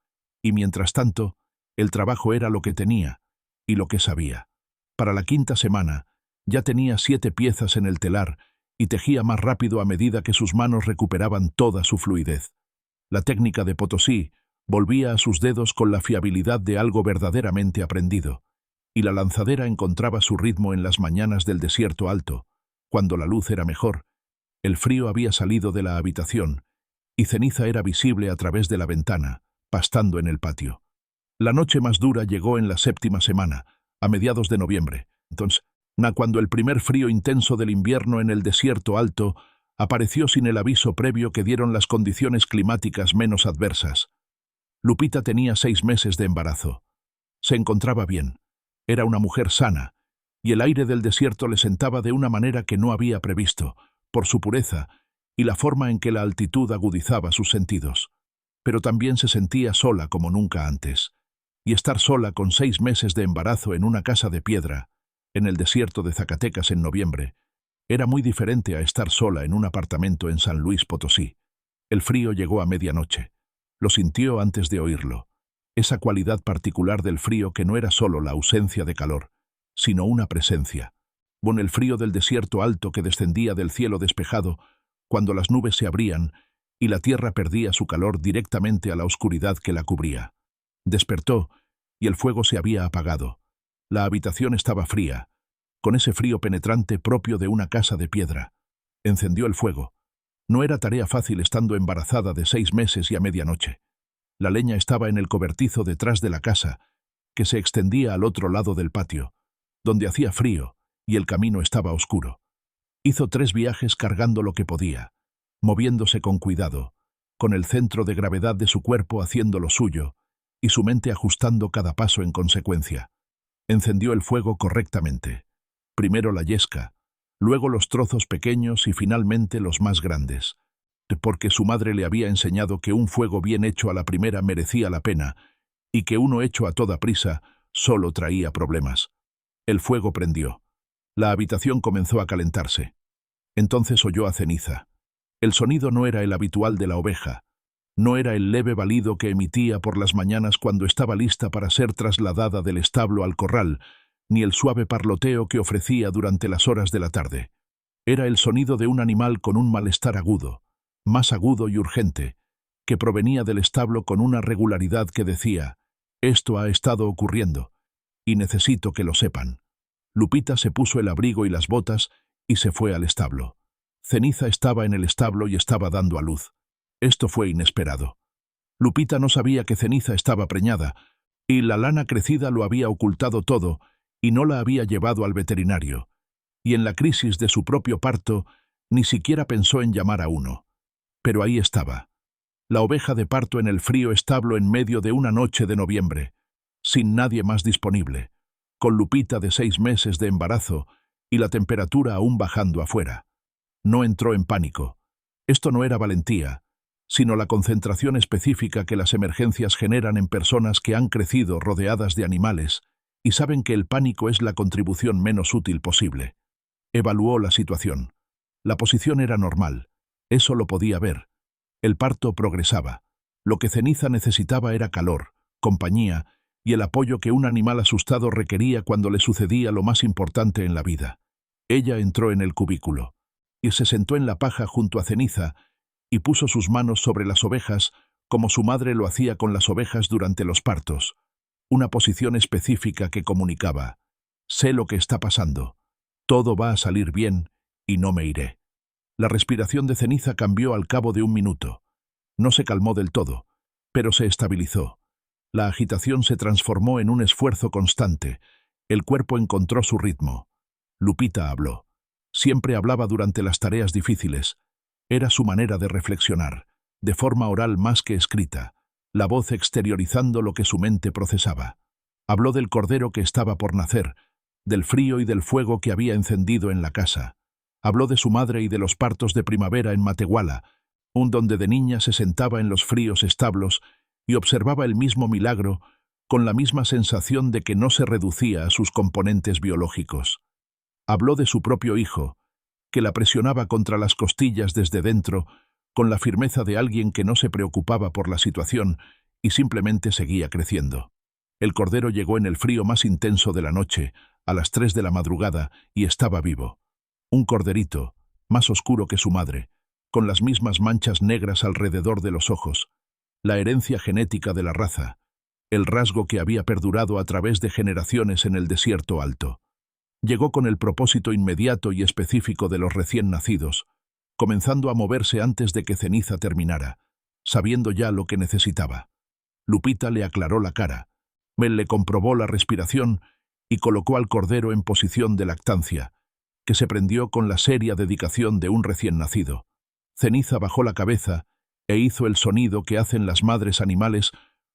Y mientras tanto, el trabajo era lo que tenía y lo que sabía. Para la quinta semana, ya tenía 7 piezas en el telar y tejía más rápido a medida que sus manos recuperaban toda su fluidez. La técnica de Potosí volvía a sus dedos con la fiabilidad de algo verdaderamente aprendido, y la lanzadera encontraba su ritmo en las mañanas del desierto alto, cuando la luz era mejor, el frío había salido de la habitación, y Ceniza era visible a través de la ventana, pastando en el patio. La noche más dura llegó en la 7ª semana, a mediados de noviembre. Entonces, cuando el primer frío intenso del invierno en el desierto alto apareció sin el aviso previo que dieron las condiciones climáticas menos adversas. Lupita tenía 6 meses de embarazo. Se encontraba bien. Era una mujer sana, y el aire del desierto le sentaba de una manera que no había previsto, por su pureza y la forma en que la altitud agudizaba sus sentidos. Pero también se sentía sola como nunca antes. Y estar sola con 6 meses de embarazo en una casa de piedra, en el desierto de Zacatecas en noviembre, era muy diferente a estar sola en un apartamento en San Luis Potosí. El frío llegó a medianoche. Lo sintió antes de oírlo. Esa cualidad particular del frío que no era solo la ausencia de calor, sino una presencia. Con el frío del desierto alto que descendía del cielo despejado, cuando las nubes se abrían y la tierra perdía su calor directamente a la oscuridad que la cubría. Despertó y el fuego se había apagado. La habitación estaba fría, con ese frío penetrante propio de una casa de piedra. Encendió el fuego. No era tarea fácil estando embarazada de 6 meses y a medianoche. La leña estaba en el cobertizo detrás de la casa, que se extendía al otro lado del patio, donde hacía frío y el camino estaba oscuro. Hizo 3 viajes cargando lo que podía, moviéndose con cuidado, con el centro de gravedad de su cuerpo haciendo lo suyo, y su mente ajustando cada paso en consecuencia. Encendió el fuego correctamente. Primero la yesca, luego los trozos pequeños y finalmente los más grandes, porque su madre le había enseñado que un fuego bien hecho a la primera merecía la pena y que uno hecho a toda prisa solo traía problemas. El fuego prendió. La habitación comenzó a calentarse. Entonces oyó a Ceniza. El sonido no era el habitual de la oveja, no era el leve balido que emitía por las mañanas cuando estaba lista para ser trasladada del establo al corral, ni el suave parloteo que ofrecía durante las horas de la tarde. Era el sonido de un animal con un malestar agudo, más agudo y urgente, que provenía del establo con una regularidad que decía: «Esto ha estado ocurriendo, y necesito que lo sepan». Lupita se puso el abrigo y las botas y se fue al establo. Ceniza estaba en el establo y estaba dando a luz. Esto fue inesperado. Lupita no sabía que Ceniza estaba preñada, y la lana crecida lo había ocultado todo y no la había llevado al veterinario. Y en la crisis de su propio parto, ni siquiera pensó en llamar a uno. Pero ahí estaba, la oveja de parto en el frío establo en medio de una noche de noviembre, sin nadie más disponible, con Lupita de 6 meses de embarazo y la temperatura aún bajando afuera. No entró en pánico. Esto no era valentía, sino la concentración específica que las emergencias generan en personas que han crecido rodeadas de animales y saben que el pánico es la contribución menos útil posible. Evaluó la situación. La posición era normal. Eso lo podía ver. El parto progresaba. Lo que Ceniza necesitaba era calor, compañía y el apoyo que un animal asustado requería cuando le sucedía lo más importante en la vida. Ella entró en el cubículo y se sentó en la paja junto a Ceniza y puso sus manos sobre las ovejas como su madre lo hacía con las ovejas durante los partos. Una posición específica que comunicaba: «Sé lo que está pasando. Todo va a salir bien y no me iré». La respiración de Ceniza cambió al cabo de 1 minuto. No se calmó del todo, pero se estabilizó. La agitación se transformó en un esfuerzo constante. El cuerpo encontró su ritmo. Lupita habló. Siempre hablaba durante las tareas difíciles. Era su manera de reflexionar, de forma oral más que escrita, la voz exteriorizando lo que su mente procesaba. Habló del cordero que estaba por nacer, del frío y del fuego que había encendido en la casa. Habló de su madre y de los partos de primavera en Matehuala, donde de niña se sentaba en los fríos establos y observaba el mismo milagro con la misma sensación de que no se reducía a sus componentes biológicos. Habló de su propio hijo que la presionaba contra las costillas desde dentro, con la firmeza de alguien que no se preocupaba por la situación y simplemente seguía creciendo. El cordero llegó en el frío más intenso de la noche, a las 3 de la madrugada, y estaba vivo. Un corderito, más oscuro que su madre, con las mismas manchas negras alrededor de los ojos, la herencia genética de la raza, el rasgo que había perdurado a través de generaciones en el desierto alto. Llegó con el propósito inmediato y específico de los recién nacidos, comenzando a moverse antes de que Ceniza terminara, sabiendo ya lo que necesitaba. Lupita le aclaró la cara, Mel le comprobó la respiración y colocó al cordero en posición de lactancia, que se prendió con la seria dedicación de un recién nacido. Ceniza bajó la cabeza e hizo el sonido que hacen las madres animales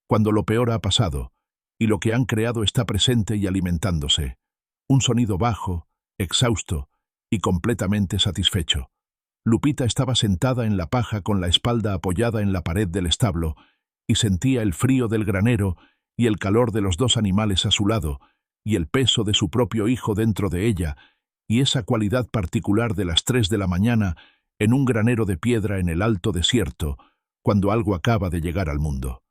cuando lo peor ha pasado y lo que han creado está presente y alimentándose. Un sonido bajo, exhausto y completamente satisfecho. Lupita estaba sentada en la paja con la espalda apoyada en la pared del establo y sentía el frío del granero y el calor de los dos animales a su lado y el peso de su propio hijo dentro de ella y esa cualidad particular de las 3 de la mañana en un granero de piedra en el alto desierto, cuando algo acaba de llegar al mundo.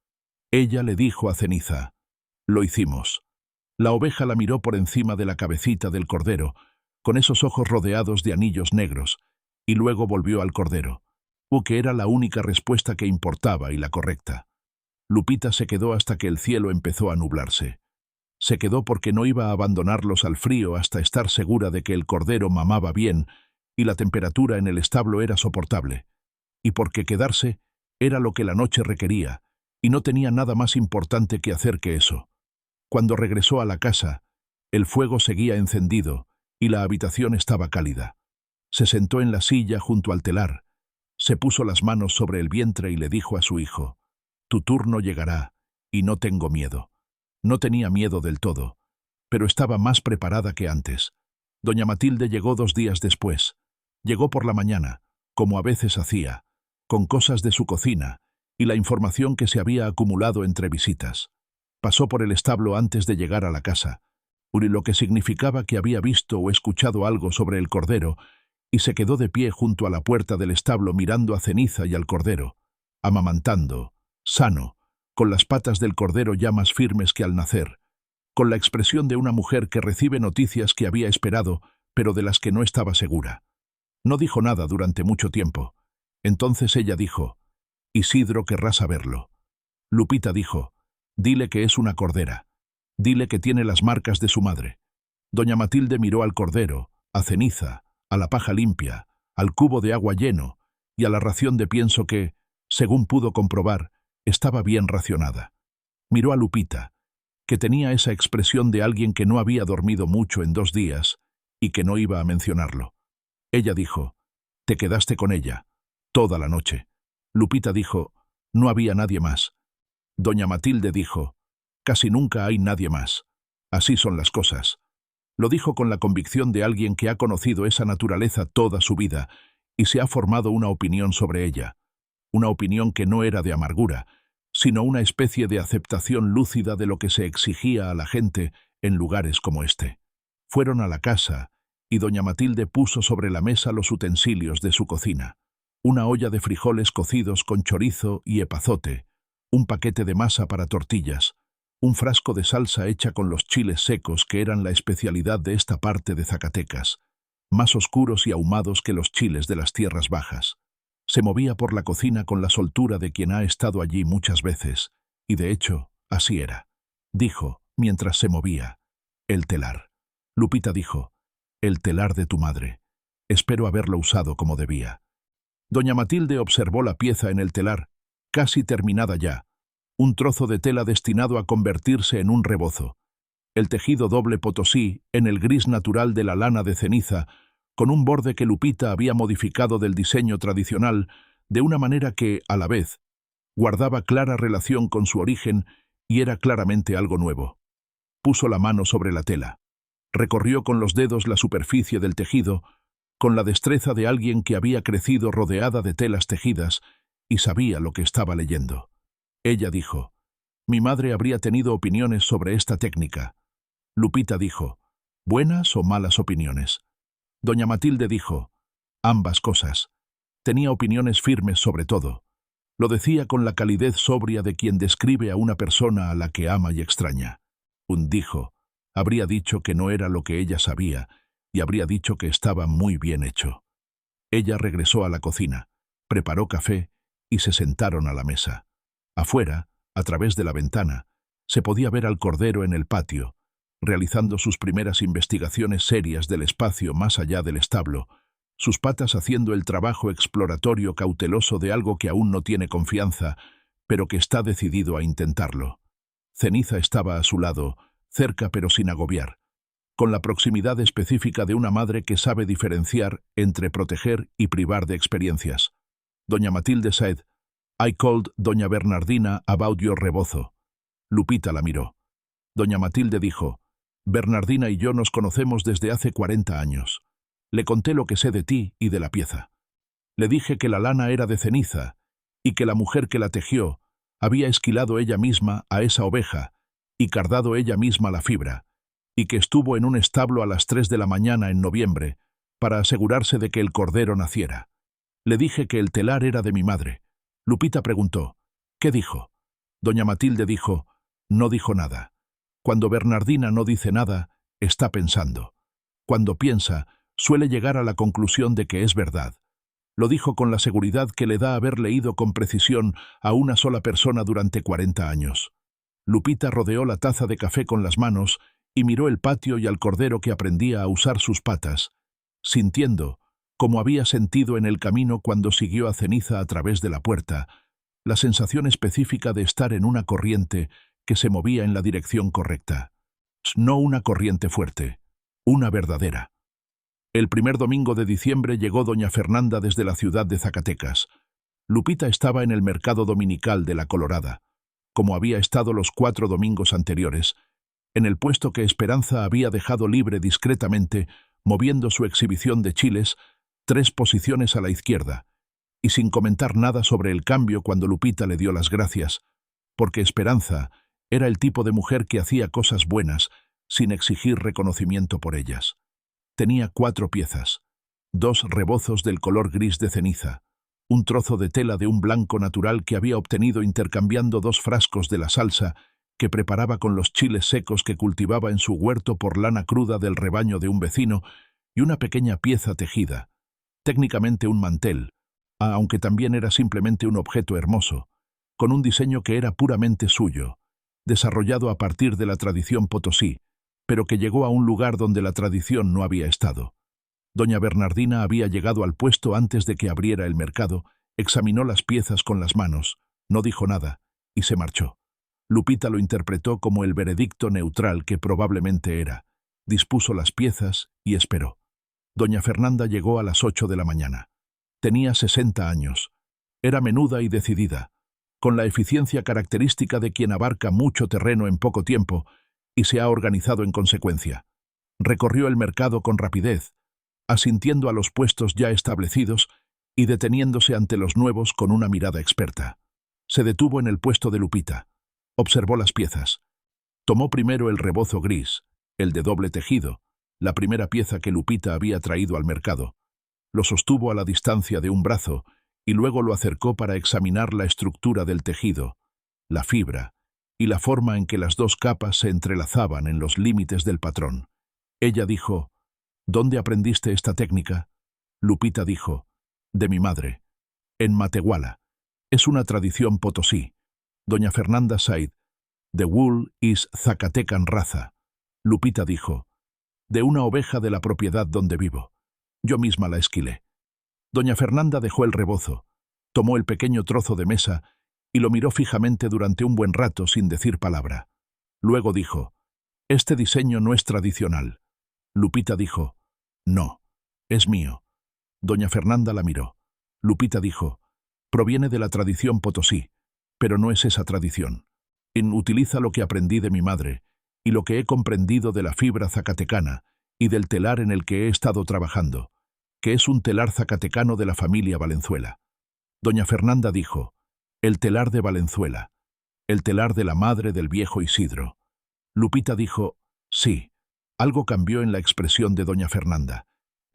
Ella le dijo a Ceniza: «Lo hicimos». La oveja la miró por encima de la cabecita del cordero, con esos ojos rodeados de anillos negros, y luego volvió al cordero, que era la única respuesta que importaba y la correcta. Lupita se quedó hasta que el cielo empezó a nublarse. Se quedó porque no iba a abandonarlos al frío hasta estar segura de que el cordero mamaba bien y la temperatura en el establo era soportable, y porque quedarse era lo que la noche requería, y no tenía nada más importante que hacer que eso. Cuando regresó a la casa, el fuego seguía encendido y la habitación estaba cálida. Se sentó en la silla junto al telar, se puso las manos sobre el vientre y le dijo a su hijo: «Tu turno llegará, y no tengo miedo». No tenía miedo del todo, pero estaba más preparada que antes. Doña Matilde llegó 2 días después. Llegó por la mañana, como a veces hacía, con cosas de su cocina y la información que se había acumulado entre visitas. Pasó por el establo antes de llegar a la casa, lo que significaba que había visto o escuchado algo sobre el cordero, y se quedó de pie junto a la puerta del establo mirando a Ceniza y al cordero, amamantando, sano, con las patas del cordero ya más firmes que al nacer, con la expresión de una mujer que recibe noticias que había esperado, pero de las que no estaba segura. No dijo nada durante mucho tiempo. Entonces ella dijo: «Isidro querrá saberlo». Lupita dijo: «Dile que es una cordera. Dile que tiene las marcas de su madre». Doña Matilde miró al cordero, a Ceniza, a la paja limpia, al cubo de agua lleno y a la ración de pienso que, según pudo comprobar, estaba bien racionada. Miró a Lupita, que tenía esa expresión de alguien que no había dormido mucho en 2 días y que no iba a mencionarlo. Ella dijo: «Te quedaste con ella, toda la noche». Lupita dijo: «No había nadie más». Doña Matilde dijo: «Casi nunca hay nadie más. Así son las cosas». Lo dijo con la convicción de alguien que ha conocido esa naturaleza toda su vida y se ha formado una opinión sobre ella. Una opinión que no era de amargura, sino una especie de aceptación lúcida de lo que se exigía a la gente en lugares como este. Fueron a la casa y doña Matilde puso sobre la mesa los utensilios de su cocina: una olla de frijoles cocidos con chorizo y epazote, un paquete de masa para tortillas, un frasco de salsa hecha con los chiles secos que eran la especialidad de esta parte de Zacatecas, más oscuros y ahumados que los chiles de las tierras bajas. Se movía por la cocina con la soltura de quien ha estado allí muchas veces, y de hecho, así era. Dijo, mientras se movía: «El telar». Lupita dijo: «El telar de tu madre. Espero haberlo usado como debía». Doña Matilde observó la pieza en el telar, casi terminada ya, un trozo de tela destinado a convertirse en un rebozo. El tejido doble potosí, en el gris natural de la lana de Ceniza, con un borde que Lupita había modificado del diseño tradicional, de una manera que, a la vez, guardaba clara relación con su origen y era claramente algo nuevo. Puso la mano sobre la tela. Recorrió con los dedos la superficie del tejido, con la destreza de alguien que había crecido rodeada de telas tejidas y sabía lo que estaba leyendo. Ella dijo: «Mi madre habría tenido opiniones sobre esta técnica». Lupita dijo: «¿Buenas o malas opiniones?». Doña Matilde dijo: ambas cosas. Tenía opiniones firmes sobre todo. Lo decía con la calidez sobria de quien describe a una persona a la que ama y extraña. Dijo, habría dicho que no era lo que ella sabía y habría dicho que estaba muy bien hecho. Ella regresó a la cocina, preparó café y se sentaron a la mesa. Afuera, a través de la ventana, se podía ver al cordero en el patio, realizando sus primeras investigaciones serias del espacio más allá del establo, sus patas haciendo el trabajo exploratorio cauteloso de algo que aún no tiene confianza, pero que está decidido a intentarlo. Ceniza estaba a su lado, cerca pero sin agobiar, con la proximidad específica de una madre que sabe diferenciar entre proteger y privar de experiencias. Doña Matilde said, "I called Doña Bernardina about your rebozo." Lupita la miró. Doña Matilde dijo, "Bernardina y yo nos conocemos desde hace 40 años. Le conté lo que sé de ti y de la pieza. Le dije que la lana era de ceniza y que la mujer que la tejió había esquilado ella misma a esa oveja y cardado ella misma la fibra, y que estuvo en un establo a las 3 de la mañana en noviembre para asegurarse de que el cordero naciera. Le dije que el telar era de mi madre." Lupita preguntó, "¿Qué dijo?" Doña Matilde dijo, "No dijo nada. Cuando Bernardina no dice nada, está pensando. Cuando piensa, suele llegar a la conclusión de que es verdad. Lo dijo con la seguridad que le da haber leído con precisión a una sola persona durante 40 años. Lupita rodeó la taza de café con las manos y miró el patio y al cordero que aprendía a usar sus patas, sintiendo, como había sentido en el camino cuando siguió a Ceniza a través de la puerta, la sensación específica de estar en una corriente que se movía en la dirección correcta. No una corriente fuerte, una verdadera. El primer domingo de diciembre llegó doña Fernanda desde la ciudad de Zacatecas. Lupita estaba en el mercado dominical de La Colorada, como había estado los 4 domingos anteriores, en el puesto que Esperanza había dejado libre discretamente, moviendo su exhibición de chiles 3 posiciones a la izquierda, y sin comentar nada sobre el cambio cuando Lupita le dio las gracias, porque Esperanza era el tipo de mujer que hacía cosas buenas sin exigir reconocimiento por ellas. Tenía 4 piezas, 2 rebozos del color gris de ceniza, un trozo de tela de un blanco natural que había obtenido intercambiando 2 frascos de la salsa que preparaba con los chiles secos que cultivaba en su huerto por lana cruda del rebaño de un vecino, y una pequeña pieza tejida, técnicamente un mantel, aunque también era simplemente un objeto hermoso, con un diseño que era puramente suyo, desarrollado a partir de la tradición potosí, pero que llegó a un lugar donde la tradición no había estado. Doña Bernardina había llegado al puesto antes de que abriera el mercado, examinó las piezas con las manos, no dijo nada, y se marchó. Lupita lo interpretó como el veredicto neutral que probablemente era. Dispuso las piezas y esperó. Doña Fernanda llegó a las 8 de la mañana. Tenía 60 años. Era menuda y decidida, con la eficiencia característica de quien abarca mucho terreno en poco tiempo y se ha organizado en consecuencia. Recorrió el mercado con rapidez, asintiendo a los puestos ya establecidos y deteniéndose ante los nuevos con una mirada experta. Se detuvo en el puesto de Lupita. Observó las piezas. Tomó primero el rebozo gris, el de doble tejido, la primera pieza que Lupita había traído al mercado. Lo sostuvo a la distancia de un brazo y luego lo acercó para examinar la estructura del tejido, la fibra y la forma en que las 2 capas se entrelazaban en los límites del patrón. Ella dijo, ¿Dónde aprendiste esta técnica? Lupita dijo, de mi madre. En Matehuala. Es una tradición potosí. Doña Fernanda said, The wool is Zacatecan raza. Lupita dijo, de una oveja de la propiedad donde vivo. Yo misma la esquilé. Doña Fernanda dejó el rebozo, tomó el pequeño trozo de mesa y lo miró fijamente durante un buen rato sin decir palabra. Luego dijo, este diseño no es tradicional. Lupita dijo, no, es mío. Doña Fernanda la miró. Lupita dijo, proviene de la tradición potosí, pero no es esa tradición. Utiliza lo que aprendí de mi madre y lo que he comprendido de la fibra zacatecana y del telar en el que he estado trabajando, que es un telar zacatecano de la familia Valenzuela. Doña Fernanda dijo, el telar de Valenzuela, el telar de la madre del viejo Isidro. Lupita dijo, sí. Algo cambió en la expresión de doña Fernanda.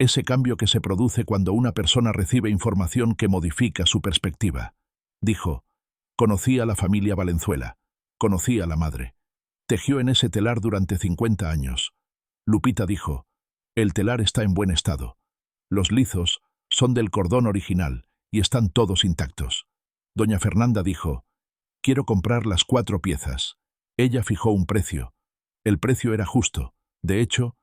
ese cambio que se produce cuando una persona recibe información que modifica su perspectiva. Dijo, conocí a la familia Valenzuela, conocí a la madre. Tejió en ese telar durante 50 años. Lupita dijo, el telar está en buen estado. Los lizos son del cordón original y están todos intactos. Doña Fernanda dijo, quiero comprar las 4 piezas. Ella fijó un precio. El precio era justo. De hecho,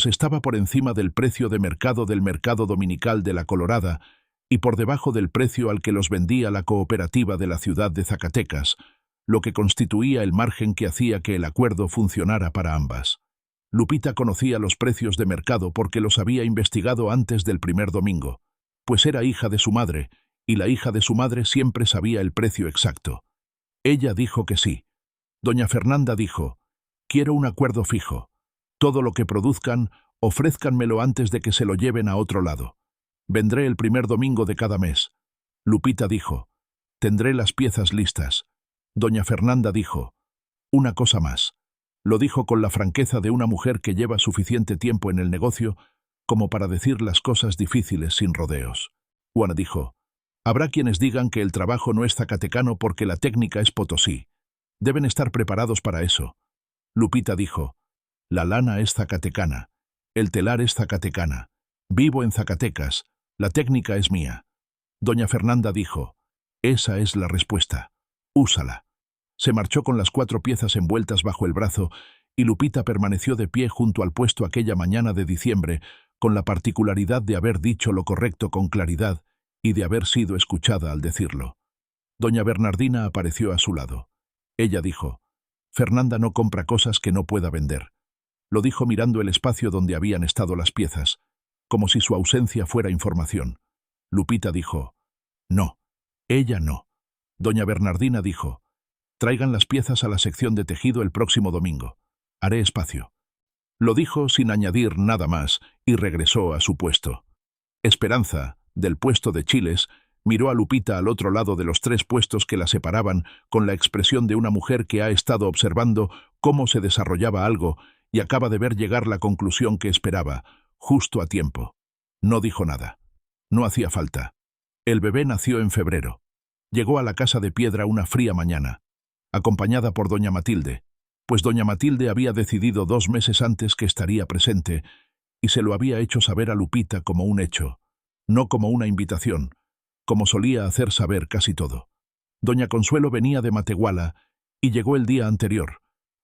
estaba por encima del precio de mercado del mercado dominical de La Colorada y por debajo del precio al que los vendía la cooperativa de la ciudad de Zacatecas, lo que constituía el margen que hacía que el acuerdo funcionara para ambas. Lupita conocía los precios de mercado porque los había investigado antes del primer domingo, pues era hija de su madre, y la hija de su madre siempre sabía el precio exacto. Ella dijo que sí. Doña Fernanda dijo, quiero un acuerdo fijo. Todo lo que produzcan, ofrézcanmelo antes de que se lo lleven a otro lado. Vendré el primer domingo de cada mes. Lupita dijo, tendré las piezas listas. Doña Fernanda dijo, una cosa más. Lo dijo con la franqueza de una mujer que lleva suficiente tiempo en el negocio como para decir las cosas difíciles sin rodeos. Juana dijo, habrá quienes digan que el trabajo no es zacatecano porque la técnica es potosí. Deben estar preparados para eso. Lupita dijo, la lana es zacatecana, el telar es zacatecana, vivo en Zacatecas, la técnica es mía. Doña Fernanda dijo, esa es la respuesta, úsala. Se marchó con las 4 piezas envueltas bajo el brazo y Lupita permaneció de pie junto al puesto aquella mañana de diciembre, con la particularidad de haber dicho lo correcto con claridad y de haber sido escuchada al decirlo. Doña Bernardina apareció a su lado. Ella dijo, Fernanda no compra cosas que no pueda vender. Lo dijo mirando el espacio donde habían estado las piezas, como si su ausencia fuera información. Lupita dijo, no, ella no. Doña Bernardina dijo, traigan las piezas a la sección de tejido el próximo domingo. Haré espacio. Lo dijo sin añadir nada más y regresó a su puesto. Esperanza, del puesto de chiles, miró a Lupita al otro lado de los 3 puestos que la separaban con la expresión de una mujer que ha estado observando cómo se desarrollaba algo y acaba de ver llegar la conclusión que esperaba, justo a tiempo. No dijo nada. No hacía falta. El bebé nació en febrero. Llegó a la casa de piedra una fría mañana, acompañada por doña Matilde, pues doña Matilde había decidido 2 meses antes que estaría presente y se lo había hecho saber a Lupita como un hecho, no como una invitación, como solía hacer saber casi todo. Doña Consuelo venía de Matehuala y llegó el día anterior,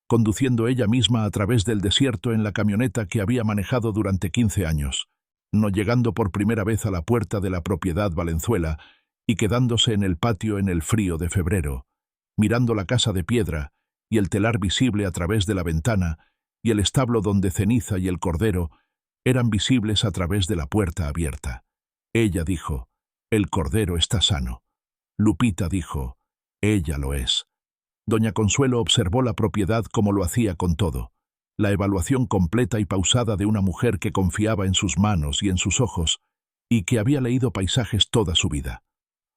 conduciendo ella misma a través del desierto en la camioneta que había manejado durante 15 años, no llegando por primera vez a la puerta de la propiedad Valenzuela y quedándose en el patio en el frío de febrero, mirando la casa de piedra y el telar visible a través de la ventana y el establo donde Ceniza y el cordero eran visibles a través de la puerta abierta. Ella dijo, el cordero está sano. Lupita dijo, ella lo es. Doña Consuelo observó la propiedad como lo hacía con todo, la evaluación completa y pausada de una mujer que confiaba en sus manos y en sus ojos y que había leído paisajes toda su vida.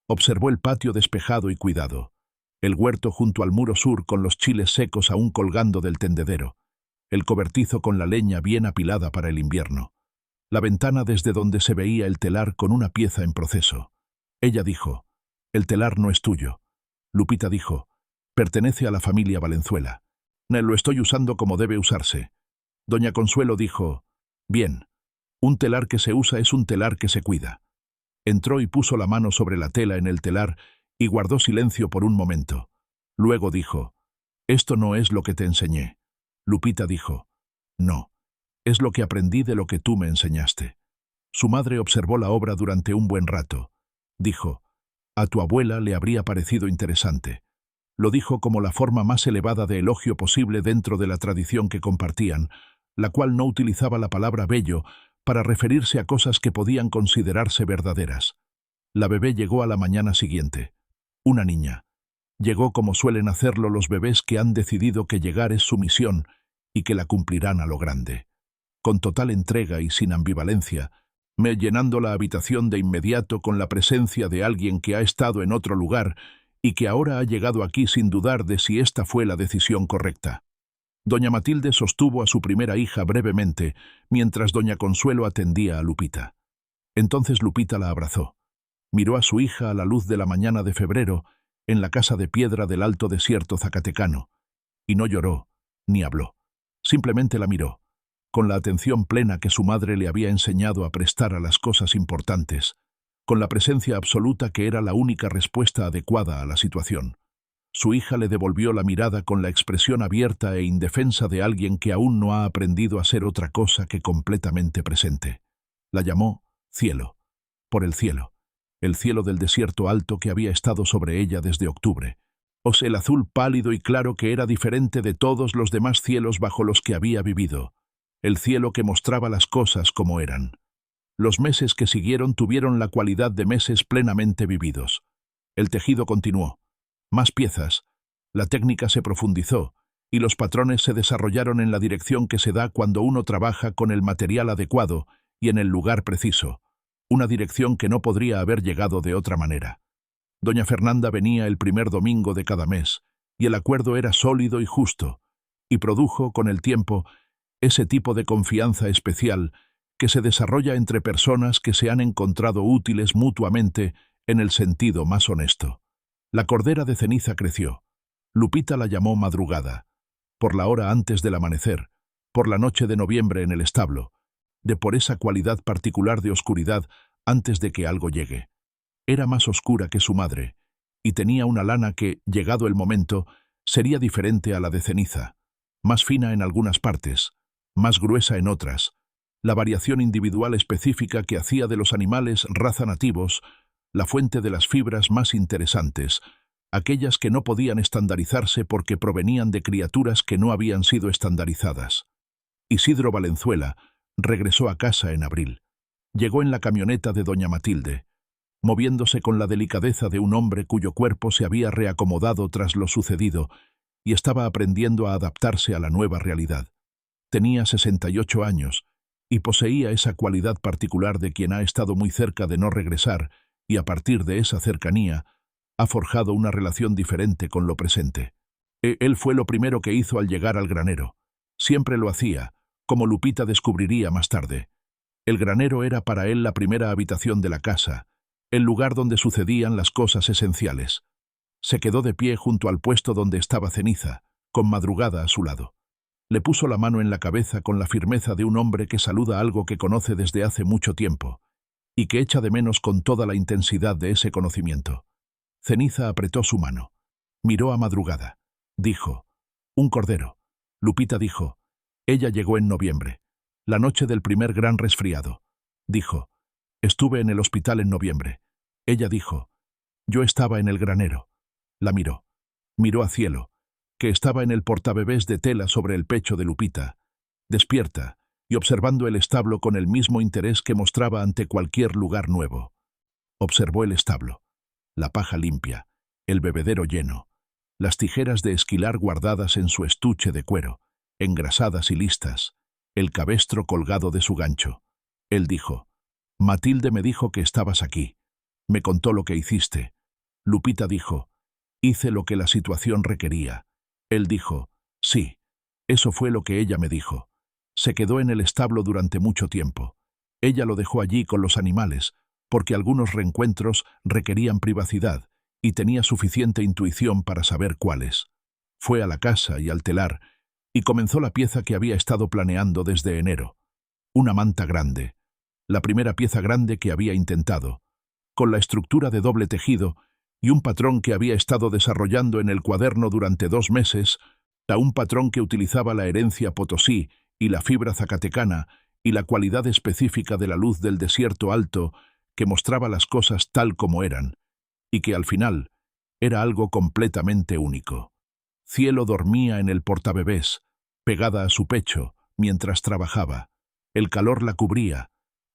Observó el patio despejado y cuidado, el huerto junto al muro sur con los chiles secos aún colgando del tendedero, el cobertizo con la leña bien apilada para el invierno, la ventana desde donde se veía el telar con una pieza en proceso. Ella dijo, el telar no es tuyo. Lupita dijo, pertenece a la familia Valenzuela. Lo estoy usando como debe usarse. Doña Consuelo dijo, bien, un telar que se usa es un telar que se cuida. Entró y puso la mano sobre la tela en el telar y guardó silencio por un momento. Luego dijo, esto no es lo que te enseñé. Lupita dijo, no, es lo que aprendí de lo que tú me enseñaste. Su madre observó la obra durante un buen rato. Dijo, a tu abuela le habría parecido interesante. Lo dijo como la forma más elevada de elogio posible dentro de la tradición que compartían, la cual no utilizaba la palabra bello para referirse a cosas que podían considerarse verdaderas. La bebé llegó a la mañana siguiente. Una niña. Llegó como suelen hacerlo los bebés que han decidido que llegar es su misión y que la cumplirán a lo grande. Con total entrega y sin ambivalencia, llenando la habitación de inmediato con la presencia de alguien que ha estado en otro lugar y que ahora ha llegado aquí sin dudar de si esta fue la decisión correcta. Doña Matilde sostuvo a su primera hija brevemente, mientras doña Consuelo atendía a Lupita. Entonces Lupita la abrazó. Miró a su hija a la luz de la mañana de febrero, en la casa de piedra del alto desierto zacatecano, y no lloró, ni habló. Simplemente la miró, con la atención plena que su madre le había enseñado a prestar a las cosas importantes, con la presencia absoluta que era la única respuesta adecuada a la situación. Su hija le devolvió la mirada con la expresión abierta e indefensa de alguien que aún no ha aprendido a ser otra cosa que completamente presente. La llamó cielo, por el cielo del desierto alto que había estado sobre ella desde octubre, el azul pálido y claro que era diferente de todos los demás cielos bajo los que había vivido, el cielo que mostraba las cosas como eran. Los meses que siguieron tuvieron la cualidad de meses plenamente vividos. El tejido continuó. Más piezas, la técnica se profundizó, y los patrones se desarrollaron en la dirección que se da cuando uno trabaja con el material adecuado y en el lugar preciso, una dirección que no podría haber llegado de otra manera. Doña Fernanda venía el primer domingo de cada mes, y el acuerdo era sólido y justo, y produjo, con el tiempo, ese tipo de confianza especial que se desarrolla entre personas que se han encontrado útiles mutuamente en el sentido más honesto. La cordera de ceniza creció. Lupita la llamó madrugada, por la hora antes del amanecer, por la noche de noviembre en el establo, de por esa cualidad particular de oscuridad antes de que algo llegue. Era más oscura que su madre, y tenía una lana que, llegado el momento, sería diferente a la de ceniza, más fina en algunas partes, más gruesa en otras, la variación individual específica que hacía de los animales raza nativos la fuente de las fibras más interesantes, aquellas que no podían estandarizarse porque provenían de criaturas que no habían sido estandarizadas. Isidro Valenzuela regresó a casa en abril. Llegó en la camioneta de doña Matilde, moviéndose con la delicadeza de un hombre cuyo cuerpo se había reacomodado tras lo sucedido y estaba aprendiendo a adaptarse a la nueva realidad. Tenía 68 años y poseía esa cualidad particular de quien ha estado muy cerca de no regresar y a partir de esa cercanía ha forjado una relación diferente con lo presente. Él fue lo primero que hizo al llegar al granero. Siempre lo hacía, como Lupita descubriría más tarde. El granero era para él la primera habitación de la casa, el lugar donde sucedían las cosas esenciales. Se quedó de pie junto al puesto donde estaba ceniza, con Madrugada a su lado. Le puso la mano en la cabeza con la firmeza de un hombre que saluda algo que conoce desde hace mucho tiempo, y que echa de menos con toda la intensidad de ese conocimiento. Ceniza apretó su mano. Miró a Madrugada. Dijo, «Un cordero». Lupita dijo, «Ella llegó en noviembre, la noche del primer gran resfriado». Dijo, «Estuve en el hospital en noviembre». Ella dijo, «Yo estaba en el granero». La miró. Miró a cielo, que estaba en el portabebés de tela sobre el pecho de Lupita, despierta y observando el establo con el mismo interés que mostraba ante cualquier lugar nuevo. Observó el establo, la paja limpia, el bebedero lleno, las tijeras de esquilar guardadas en su estuche de cuero, engrasadas y listas, el cabestro colgado de su gancho. Él dijo, «Matilde me dijo que estabas aquí. Me contó lo que hiciste». Lupita dijo, «Hice lo que la situación requería». Él dijo, «Sí, eso fue lo que ella me dijo». Se quedó en el establo durante mucho tiempo. Ella lo dejó allí con los animales, porque algunos reencuentros requerían privacidad, y tenía suficiente intuición para saber cuáles. Fue a la casa y al telar, y comenzó la pieza que había estado planeando desde enero. Una manta grande, la primera pieza grande que había intentado, con la estructura de doble tejido y un patrón que había estado desarrollando en el cuaderno durante 2 meses, un patrón que utilizaba la herencia potosí y la fibra zacatecana y la cualidad específica de la luz del desierto alto que mostraba las cosas tal como eran, y que al final era algo completamente único. Cielo dormía en el portabebés, pegada a su pecho, mientras trabajaba. El calor la cubría,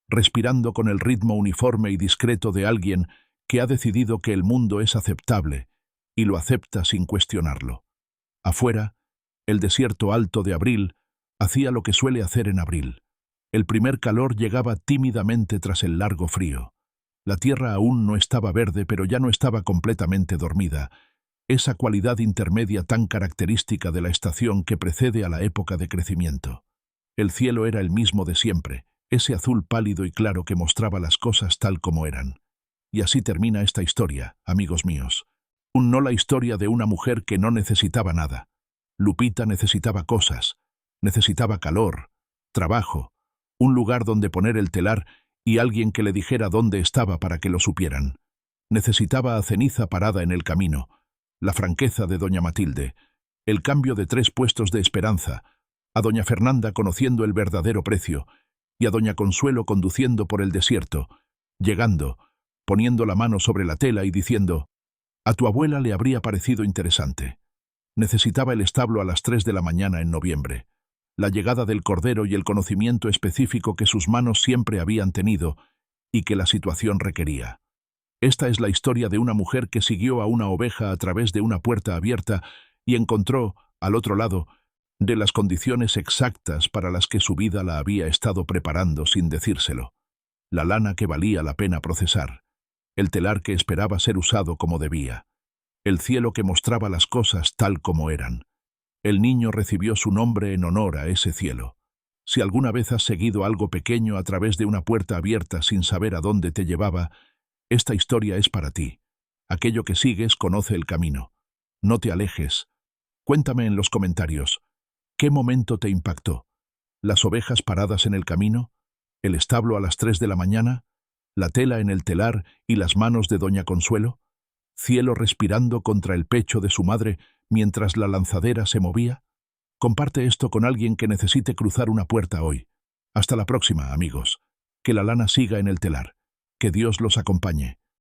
respirando con el ritmo uniforme y discreto de alguien que ha decidido que el mundo es aceptable y lo acepta sin cuestionarlo. Afuera, el desierto alto de abril hacía lo que suele hacer en abril. El primer calor llegaba tímidamente tras el largo frío. La tierra aún no estaba verde, pero ya no estaba completamente dormida. esa cualidad intermedia tan característica de la estación que precede a la época de crecimiento. El cielo era el mismo de siempre, ese azul pálido y claro que mostraba las cosas tal como eran. Y así termina esta historia, amigos míos. No la historia de una mujer que no necesitaba nada. Lupita necesitaba cosas, necesitaba calor, trabajo, un lugar donde poner el telar y alguien que le dijera dónde estaba para que lo supieran. Necesitaba a Ceniza parada en el camino, la franqueza de doña Matilde, el cambio de 3 puestos de esperanza, a doña Fernanda conociendo el verdadero precio y a doña Consuelo conduciendo por el desierto, llegando, poniendo la mano sobre la tela y diciendo: «A tu abuela le habría parecido interesante». Necesitaba el establo a las 3 de la mañana en noviembre, la llegada del cordero y el conocimiento específico que sus manos siempre habían tenido y que la situación requería. Esta es la historia de una mujer que siguió a una oveja a través de una puerta abierta y encontró, al otro lado, de las condiciones exactas para las que su vida la había estado preparando sin decírselo. La lana que valía la pena procesar, el telar que esperaba ser usado como debía, el cielo que mostraba las cosas tal como eran. El niño recibió su nombre en honor a ese cielo. Si alguna vez has seguido algo pequeño a través de una puerta abierta sin saber a dónde te llevaba, esta historia es para ti. Aquello que sigues conoce el camino. No te alejes. Cuéntame en los comentarios, ¿qué momento te impactó? ¿Las ovejas paradas en el camino? ¿El establo a las 3 de la mañana? ¿La tela en el telar y las manos de doña Consuelo? ¿Cielo respirando contra el pecho de su madre mientras la lanzadera se movía? Comparte esto con alguien que necesite cruzar una puerta hoy. Hasta la próxima, amigos. Que la lana siga en el telar. Que Dios los acompañe.